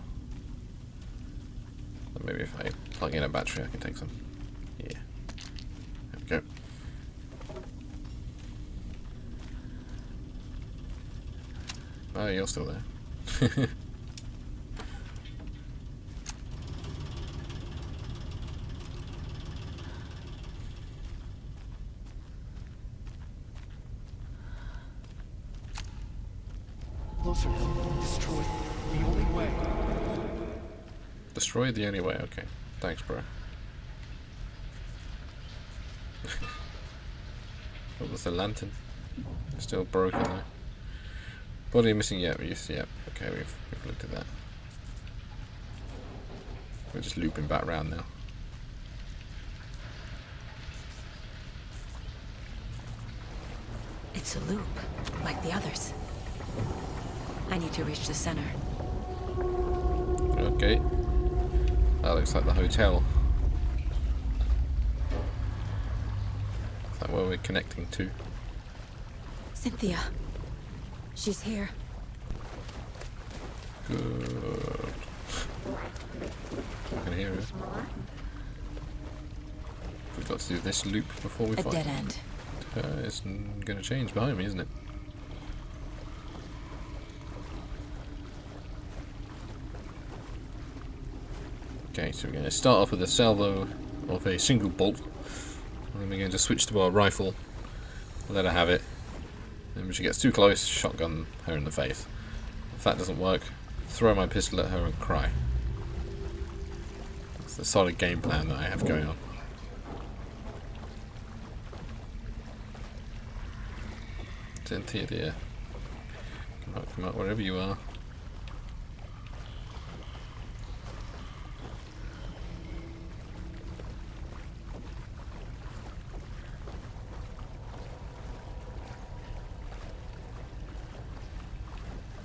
But maybe if I plug in a battery, I can take some. Yeah. There we go. Oh, you're still there. Closer. Destroy the only way. Destroy the only way, okay. Thanks, bro. What was the lantern? Still broken though. Body missing, yep, yep. Okay, we've looked at that. We're just looping back round now. It's a loop, like the others. I need to reach the center. Okay. That looks like the hotel. Is that where we're connecting to? Cynthia. She's here. Good. I can hear her. We've got to do this loop before we A find dead end. It's going to change behind me, isn't it? Okay, so we're going to start off with a salvo of a single bolt. And then we're going to switch to our rifle. Let her have it. And when she gets too close, shotgun her in the face. If that doesn't work, throw my pistol at her and cry. That's the solid game plan that I have going on. Cynthia, dear. Come out, wherever you are.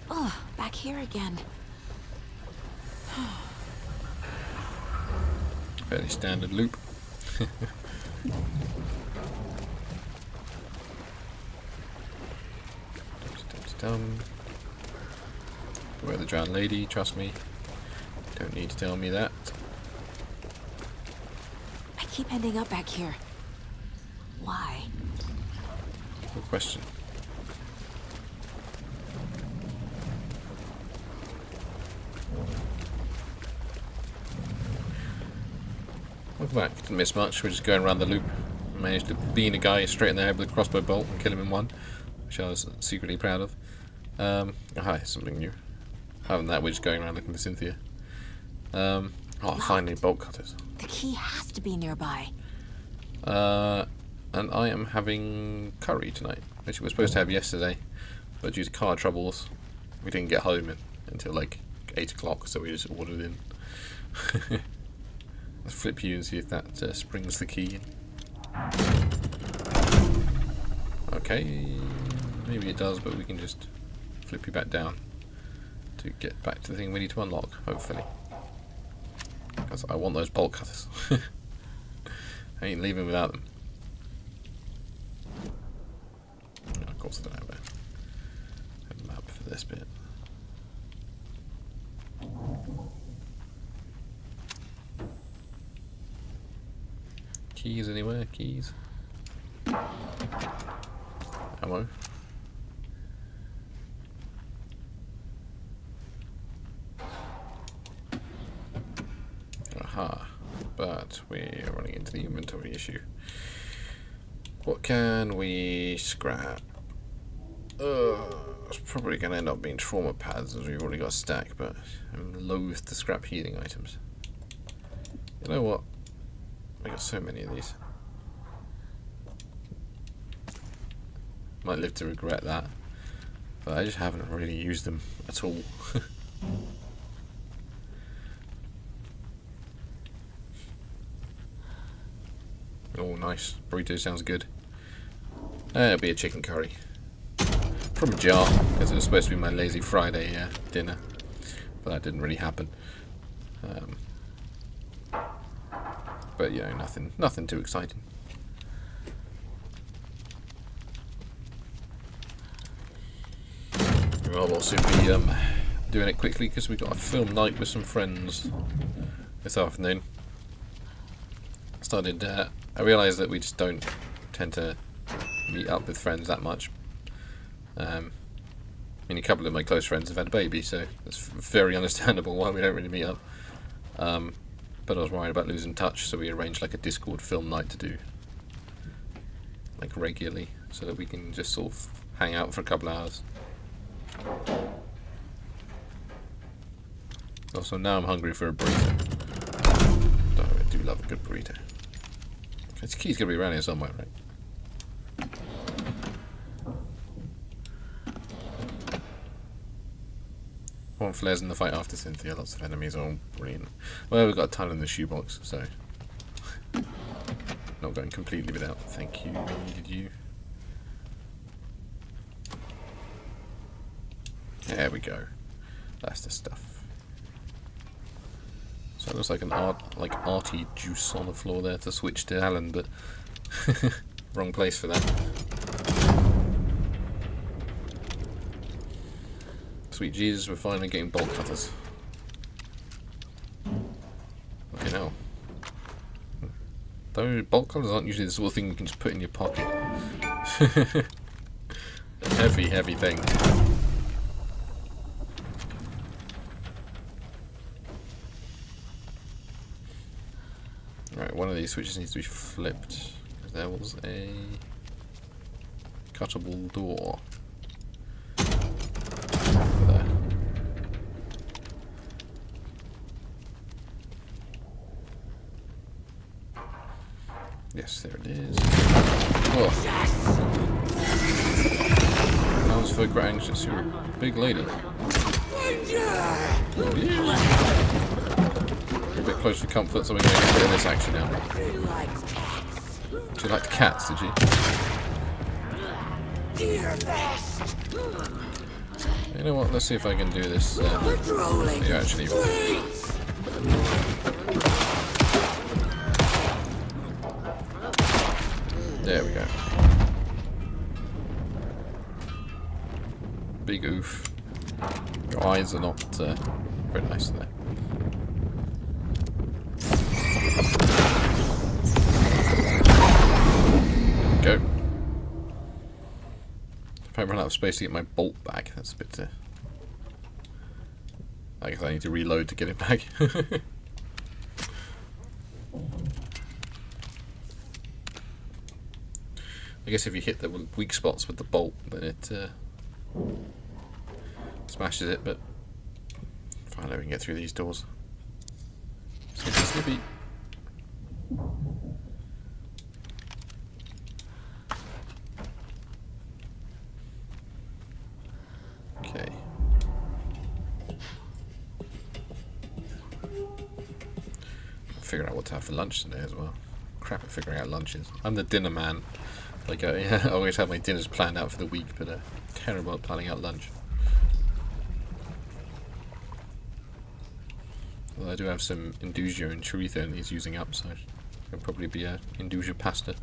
Oh, back here again. Fairly standard loop. Where the drowned lady, trust me. Don't need to tell me that. I keep ending up back here. Why? Good question. Welcome back. Didn't miss much. We're just going around the loop. Managed to bean a guy straight in the head with a crossbow bolt and kill him in one, which I was secretly proud of. Oh, hi, something new. Other than that, we're just going around looking for Cynthia. Oh, finally, bolt cutters. The key has to be nearby. And I am having curry tonight, which we were supposed to have yesterday, but due to car troubles, we didn't get home until like 8 o'clock, so we just ordered in. Let's flip you and see if that springs the key. Okay, maybe it does, but we can just flip you back down to get back to the thing we need to unlock, hopefully. Because I want those bolt cutters. I ain't leaving without them. Oh, of course I don't have a map for this bit. Keys anywhere? Keys? Ammo? Aha. But we're running into the inventory issue. What can we scrap? It's probably going to end up being trauma pads as we've already got a stack, but I'm loath to scrap healing items. You know what? I got so many of these. Might live to regret that, but I just haven't really used them at all. Oh, nice. Burrito sounds good. It'll be a chicken curry. From a jar, because it was supposed to be my lazy Friday dinner, but that didn't really happen. But you know, nothing too exciting. I'll also be doing it quickly because we've got a film night with some friends this afternoon. I realised that we just don't tend to meet up with friends that much. I mean, a couple of my close friends have had a baby, so it's very understandable why we don't really meet up. But I was worried about losing touch, so we arranged like a Discord film night to do, like regularly, so that we can just sort of hang out for a couple hours. Also, now I'm hungry for a burrito. Oh, I do love a good burrito. This key's gonna be around here somewhere, right? One flares in the fight after Cynthia, lots of enemies, all brilliant. Well, we've got a ton in the shoebox, so not going completely without. Thank you, I needed you. There we go. That's the stuff. So it looks like an arty juice on the floor there to switch to Alan, but wrong place for that. Sweet Jesus, we're finally getting bolt cutters. Okay, now. Though bolt cutters aren't usually the sort of thing you can just put in your pocket. A heavy, heavy thing. Right, one of these switches needs to be flipped. There was a cuttable door. There. Yes, there it is. Oh. I was for anxious. You're a big lady. A bit close for comfort, so we're going to get a bit of this action now. She liked cats, did she? You know what? Let's see if I can do this. You actually. There we go. Big oof. Your eyes are not very nice there. Go. If I run out of space to get my bolt back, that's a bit. I guess I need to reload to get it back. I guess if you hit the weak spots with the bolt, then it smashes it, but finally we can get through these doors. Snippy, snippy. Okay. Figure out what to have for lunch today as well. Crap at figuring out lunches. I'm the dinner man. Like, I always have my dinners planned out for the week, but terrible at planning out lunch. Well, I do have some Induja and chorizo and he's using up, so it'll probably be a Induja pasta.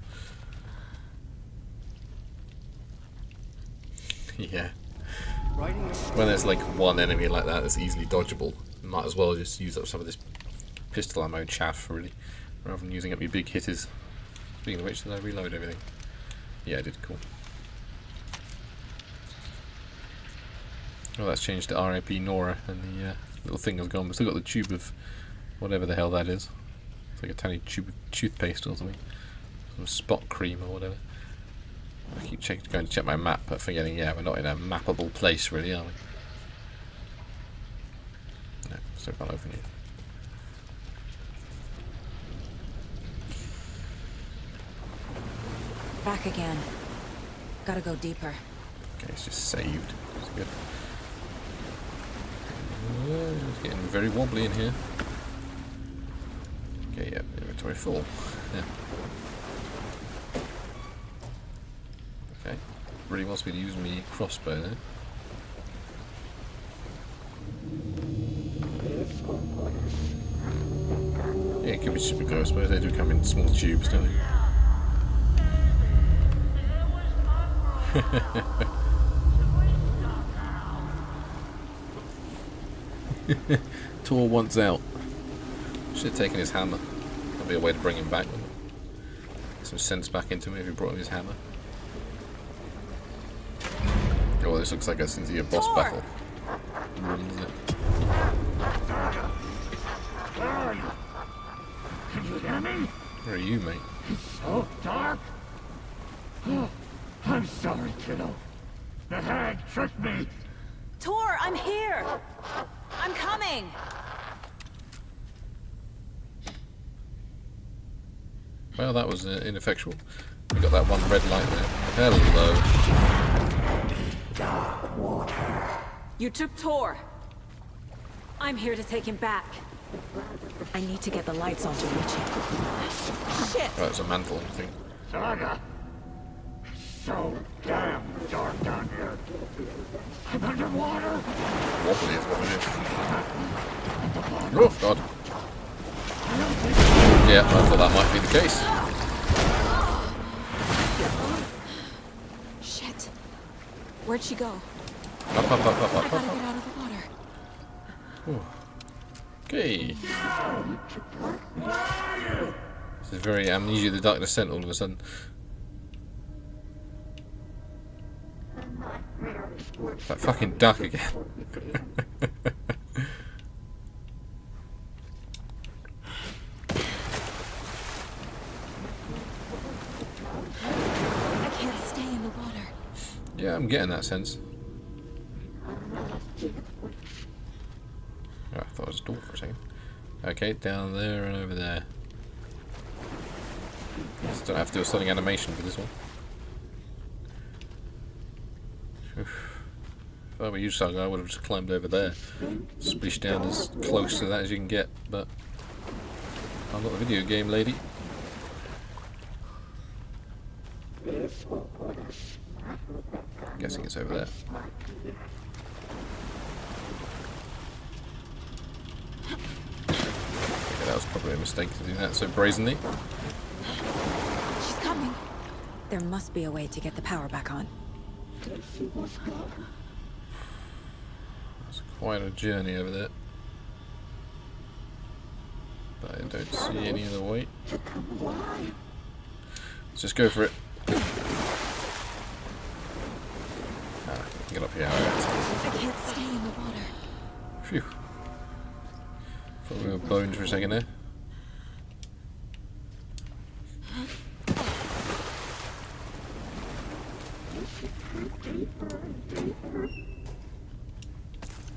Yeah. When there's like one enemy like that that's easily dodgeable, might as well just use up some of this pistol ammo chaff, really, rather than using up your big hitters. Speaking of which, did I reload everything? Yeah, I did. Cool. Well, that's changed to RIP Nora, and the little thing has gone. We've still got the tube of whatever the hell that is. It's like a tiny tube of toothpaste or something. Some spot cream or whatever. I keep going to check my map, but forgetting, yeah, we're not in a mappable place, really, are we? No, still can't open it. Back again. Gotta go deeper. Okay, it's just saved. That's good. It's getting very wobbly in here. Okay, yeah, inventory full. Yeah. Okay. Really wants me to use my crossbow there. Yeah, it could be super close, but they do come in small tubes, don't they? Tor wants out. Should have taken his hammer. That'd be a way to bring him back. Get some sense back into him if he brought him his hammer. Oh, this looks like a sincere boss battle. Room, isn't it? Can you hear me? Where are you, mate? It's so dark. Oh, I'm sorry, kiddo. The hag tricked me. Tor, I'm here! I'm coming! Well, that was ineffectual. We got that one red light there. Hello. Dark water. You took Tor. I'm here to take him back. I need to get the lights on to reach him. Shit! Oh, it's a mantle thing. Saga. So damn dark down here. I'm underwater. Wobbly is what it is. Oh, God. Yeah, I thought that might be the case. Shit. Where'd she go? Up, up, up, up, I up, gotta up, get up. out of the water. Okay. This is very Amnesia the Dark Descent all of a sudden. That fucking duck again. I can't stay in the water. Yeah, I'm getting that sense. Oh, I thought it was a door for a second. Okay, down there and over there. Just don't have to do a stunning animation for this one. If I were you, Saga, I would have just climbed over there. Splish down as close to that as you can get, but I'm not a video game lady. I'm guessing it's over there. Okay, that was probably a mistake to do that so brazenly. She's coming. There must be a way to get the power back on. It's quite a journey over there. But I don't see any other way. Let's just go for it. Get up here. I can't stay in the water. Phew. Thought we were boned for a second there.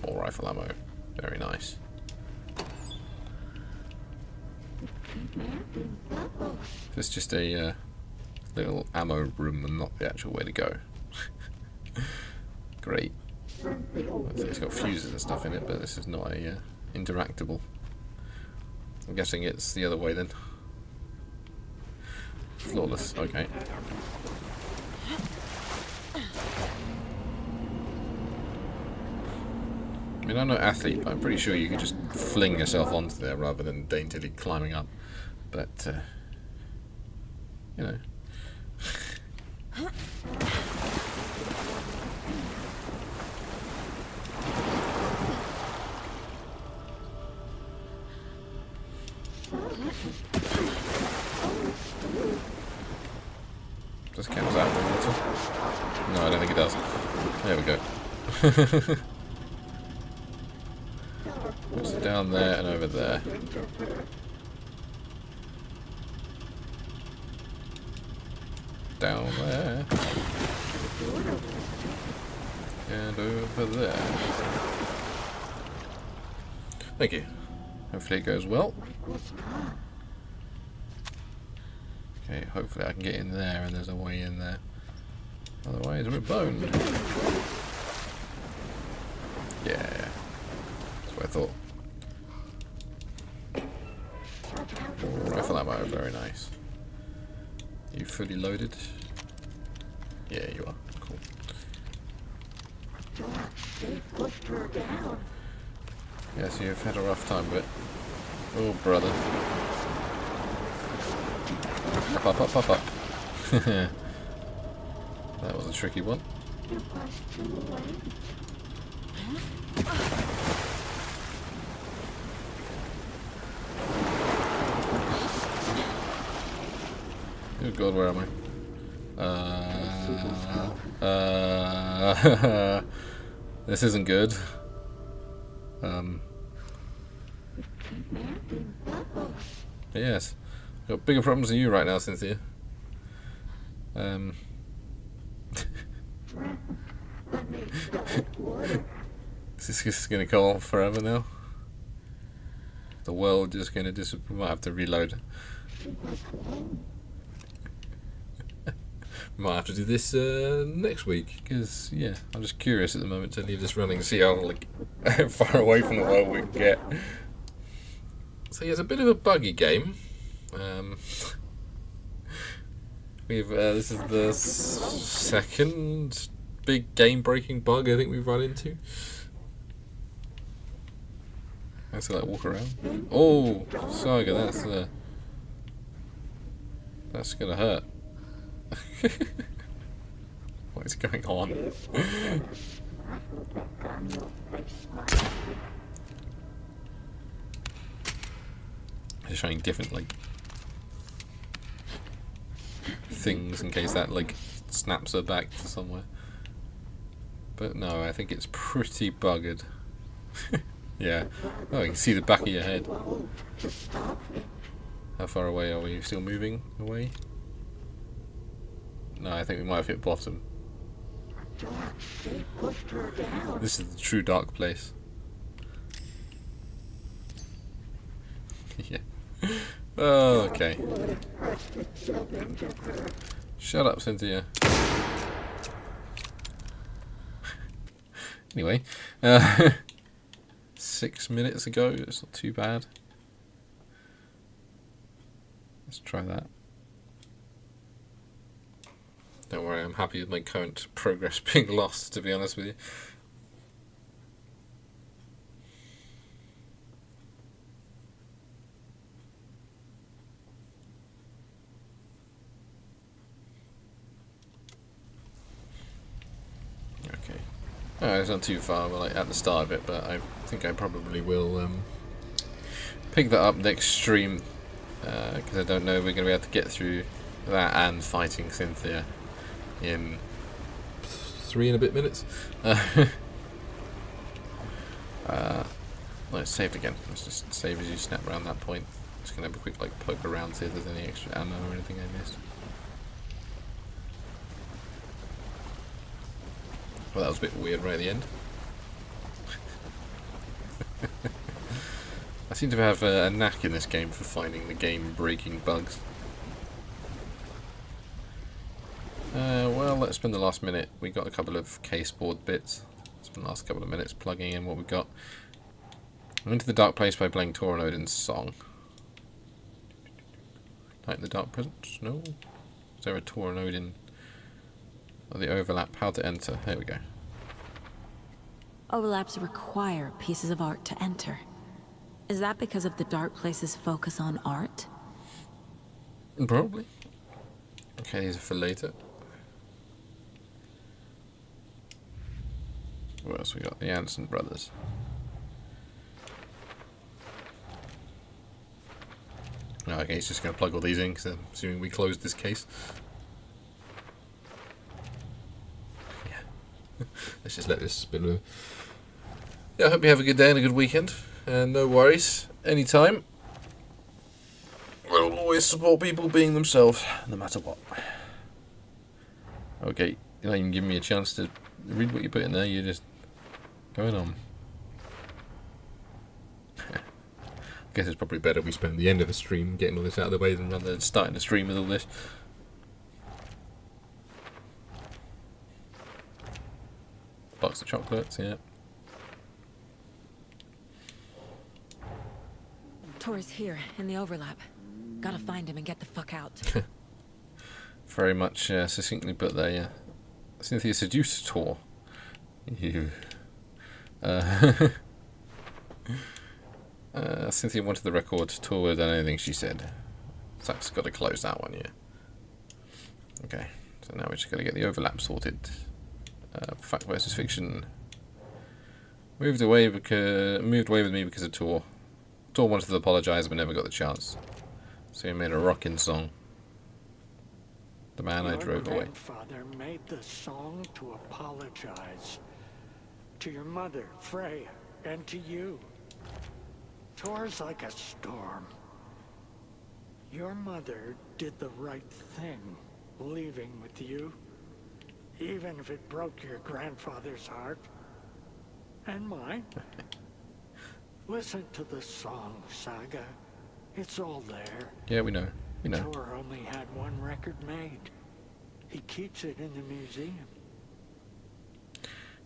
More rifle ammo. Very nice. It's just a little ammo room and not the actual way to go. Great. It's got fuses and stuff in it, but this is not a interactable. I'm guessing it's the other way then. Flawless. Okay. I mean, I'm no athlete, but I'm pretty sure you could just fling yourself onto there rather than daintily climbing up. But, you know. Does it count as out of water? No, I don't think it does. There we go. It's down there and over there. Down there. And over there. Thank you. Hopefully it goes well. Okay, hopefully I can get in there and there's a way in there. Otherwise we're boned. Yeah, that's what I thought. Rifle ammo, very nice. Are you fully loaded? Yeah, you are. Cool. Yes, you've had a rough time, but... Oh, brother. Up, up, up, up. That was a tricky one. Good God, where am I? This isn't good. Yes. I've got bigger problems than you right now, Cynthia. Is this just going to go on forever now? The world just going to disappear. Might have to reload. Might have to do this next week, because yeah, I'm just curious at the moment to leave this running and see how far away from the world we can get. So yeah, it's a bit of a buggy game. This is the second big game-breaking bug I think we've run into. Let's like walk around. Oh, Saga, that's gonna hurt. What is going on? Just showing different things in case that snaps her back to somewhere. But no, I think it's pretty buggered. Yeah. Oh, you can see the back of your head. How far away are we? Still moving away? No, I think we might have hit bottom. This is the true dark place. Yeah. Oh, okay. Shut up, Cynthia. Anyway, 6 minutes ago, it's not too bad. Let's try that. Don't worry, I'm happy with my current progress being lost, to be honest with you. Okay. Oh, it's not too far, we're like at the start of it, but I think I probably will pick that up next stream, because I don't know if we're going to be able to get through that and fighting Cynthia in 3 and a bit minutes. Let's save it again. Let's just save as you snap around that point. Just gonna have a quick like poke around, see if there's any extra ammo or anything I missed. Well, that was a bit weird right at the end. I seem to have a knack in this game for finding the game-breaking bugs. Well, let's spend the last minute. We got a couple of case board bits. Spend the last couple of minutes plugging in what we got. I'm into the Dark Place by playing Tor and Odin's song. Night in the Dark Presence? No. Is there a Tor and Odin? Oh, the overlap. How to enter. There we go. Overlaps require pieces of art to enter. Is that because of the Dark Place's focus on art? Probably. Okay, these are for later. What else we got? The Anderson brothers. Oh, okay, he's just going to plug all these in because I'm assuming we closed this case. Yeah. Let's just let this spin. Yeah, I hope you have a good day and a good weekend. And no worries, anytime. We'll always support people being themselves, no matter what. Okay, you're not even giving me a chance to read what you put in there, you're just going on. I guess it's probably better we spend the end of the stream getting all this out of the way than rather than starting the stream with all this. Box of chocolates, yeah. Tor's here, in the overlap. Gotta find him and get the fuck out. Very much succinctly put there, yeah. Cynthia seduced Tor. You. Cynthia wanted the record. Tor would have done anything she said. Zach's got to close that one, yeah. Okay, so now we just got to get the overlap sorted. Fact versus fiction. Moved away with me because of Tor. Tor wanted to apologise but never got the chance. So he made a rockin' song. The man I drove away. Your grandfather made the song to apologize. To your mother, Freya, and to you. Tor's like a storm. Your mother did the right thing, leaving with you. Even if it broke your grandfather's heart. And mine. Listen to the song, Saga. It's all there. Yeah, we know. We know. Tor only had one record made. He keeps it in the museum.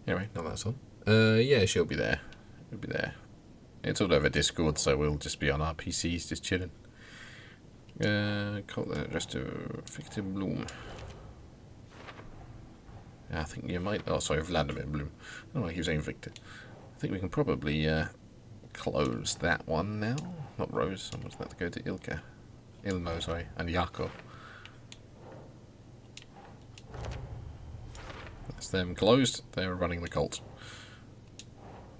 Anyway, no, that's all. Yeah, she'll be there. She'll be there. It's all over Discord, so we'll just be on our PCs, just chilling. Call the address to Victor Bloom. Yeah, I think you might. Oh, sorry, Vladimir Bloom. I don't know why I keep saying Victor. I think we can probably close that one now. Not Rose. Someone's about to go to Ilka. Ilmo, sorry, and Jakob. That's them closed. They were running the cult.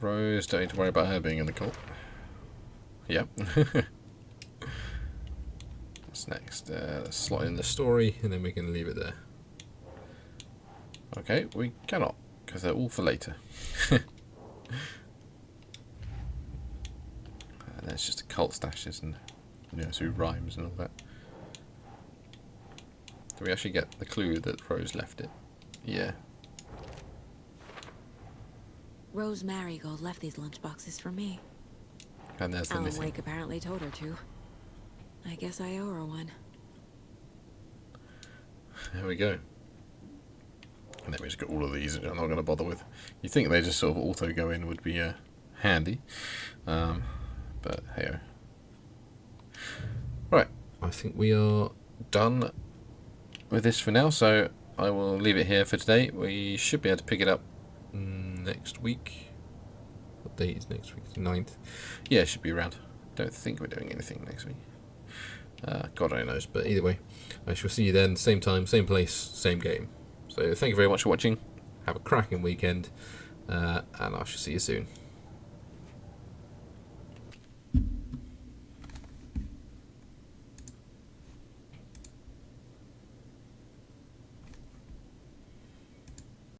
Rose, don't need to worry about her being in the cult. Yep. What's next? Let's slot in the story, and then we can leave it there. Okay, we cannot, because they're all for later. And it's just a cult stashes and through rhymes and all that. Do we actually get the clue that Rose left it? Yeah. Rose Marigold left these lunchboxes for me. And there's the Alan missing. Wake apparently told her to. I guess I owe her one. There we go. And then we just got all of these, which I'm not going to bother with. You think they just sort of auto go in would be handy, but hey. Right, I think we are done with this for now, so I will leave it here for today. We should be able to pick it up next week. What date is next week? 9th. Yeah, it should be around. Don't think we're doing anything next week. God only knows, but either way, I shall see you then, same time, same place, same game. So thank you very much for watching. Have a cracking weekend, and I shall see you soon.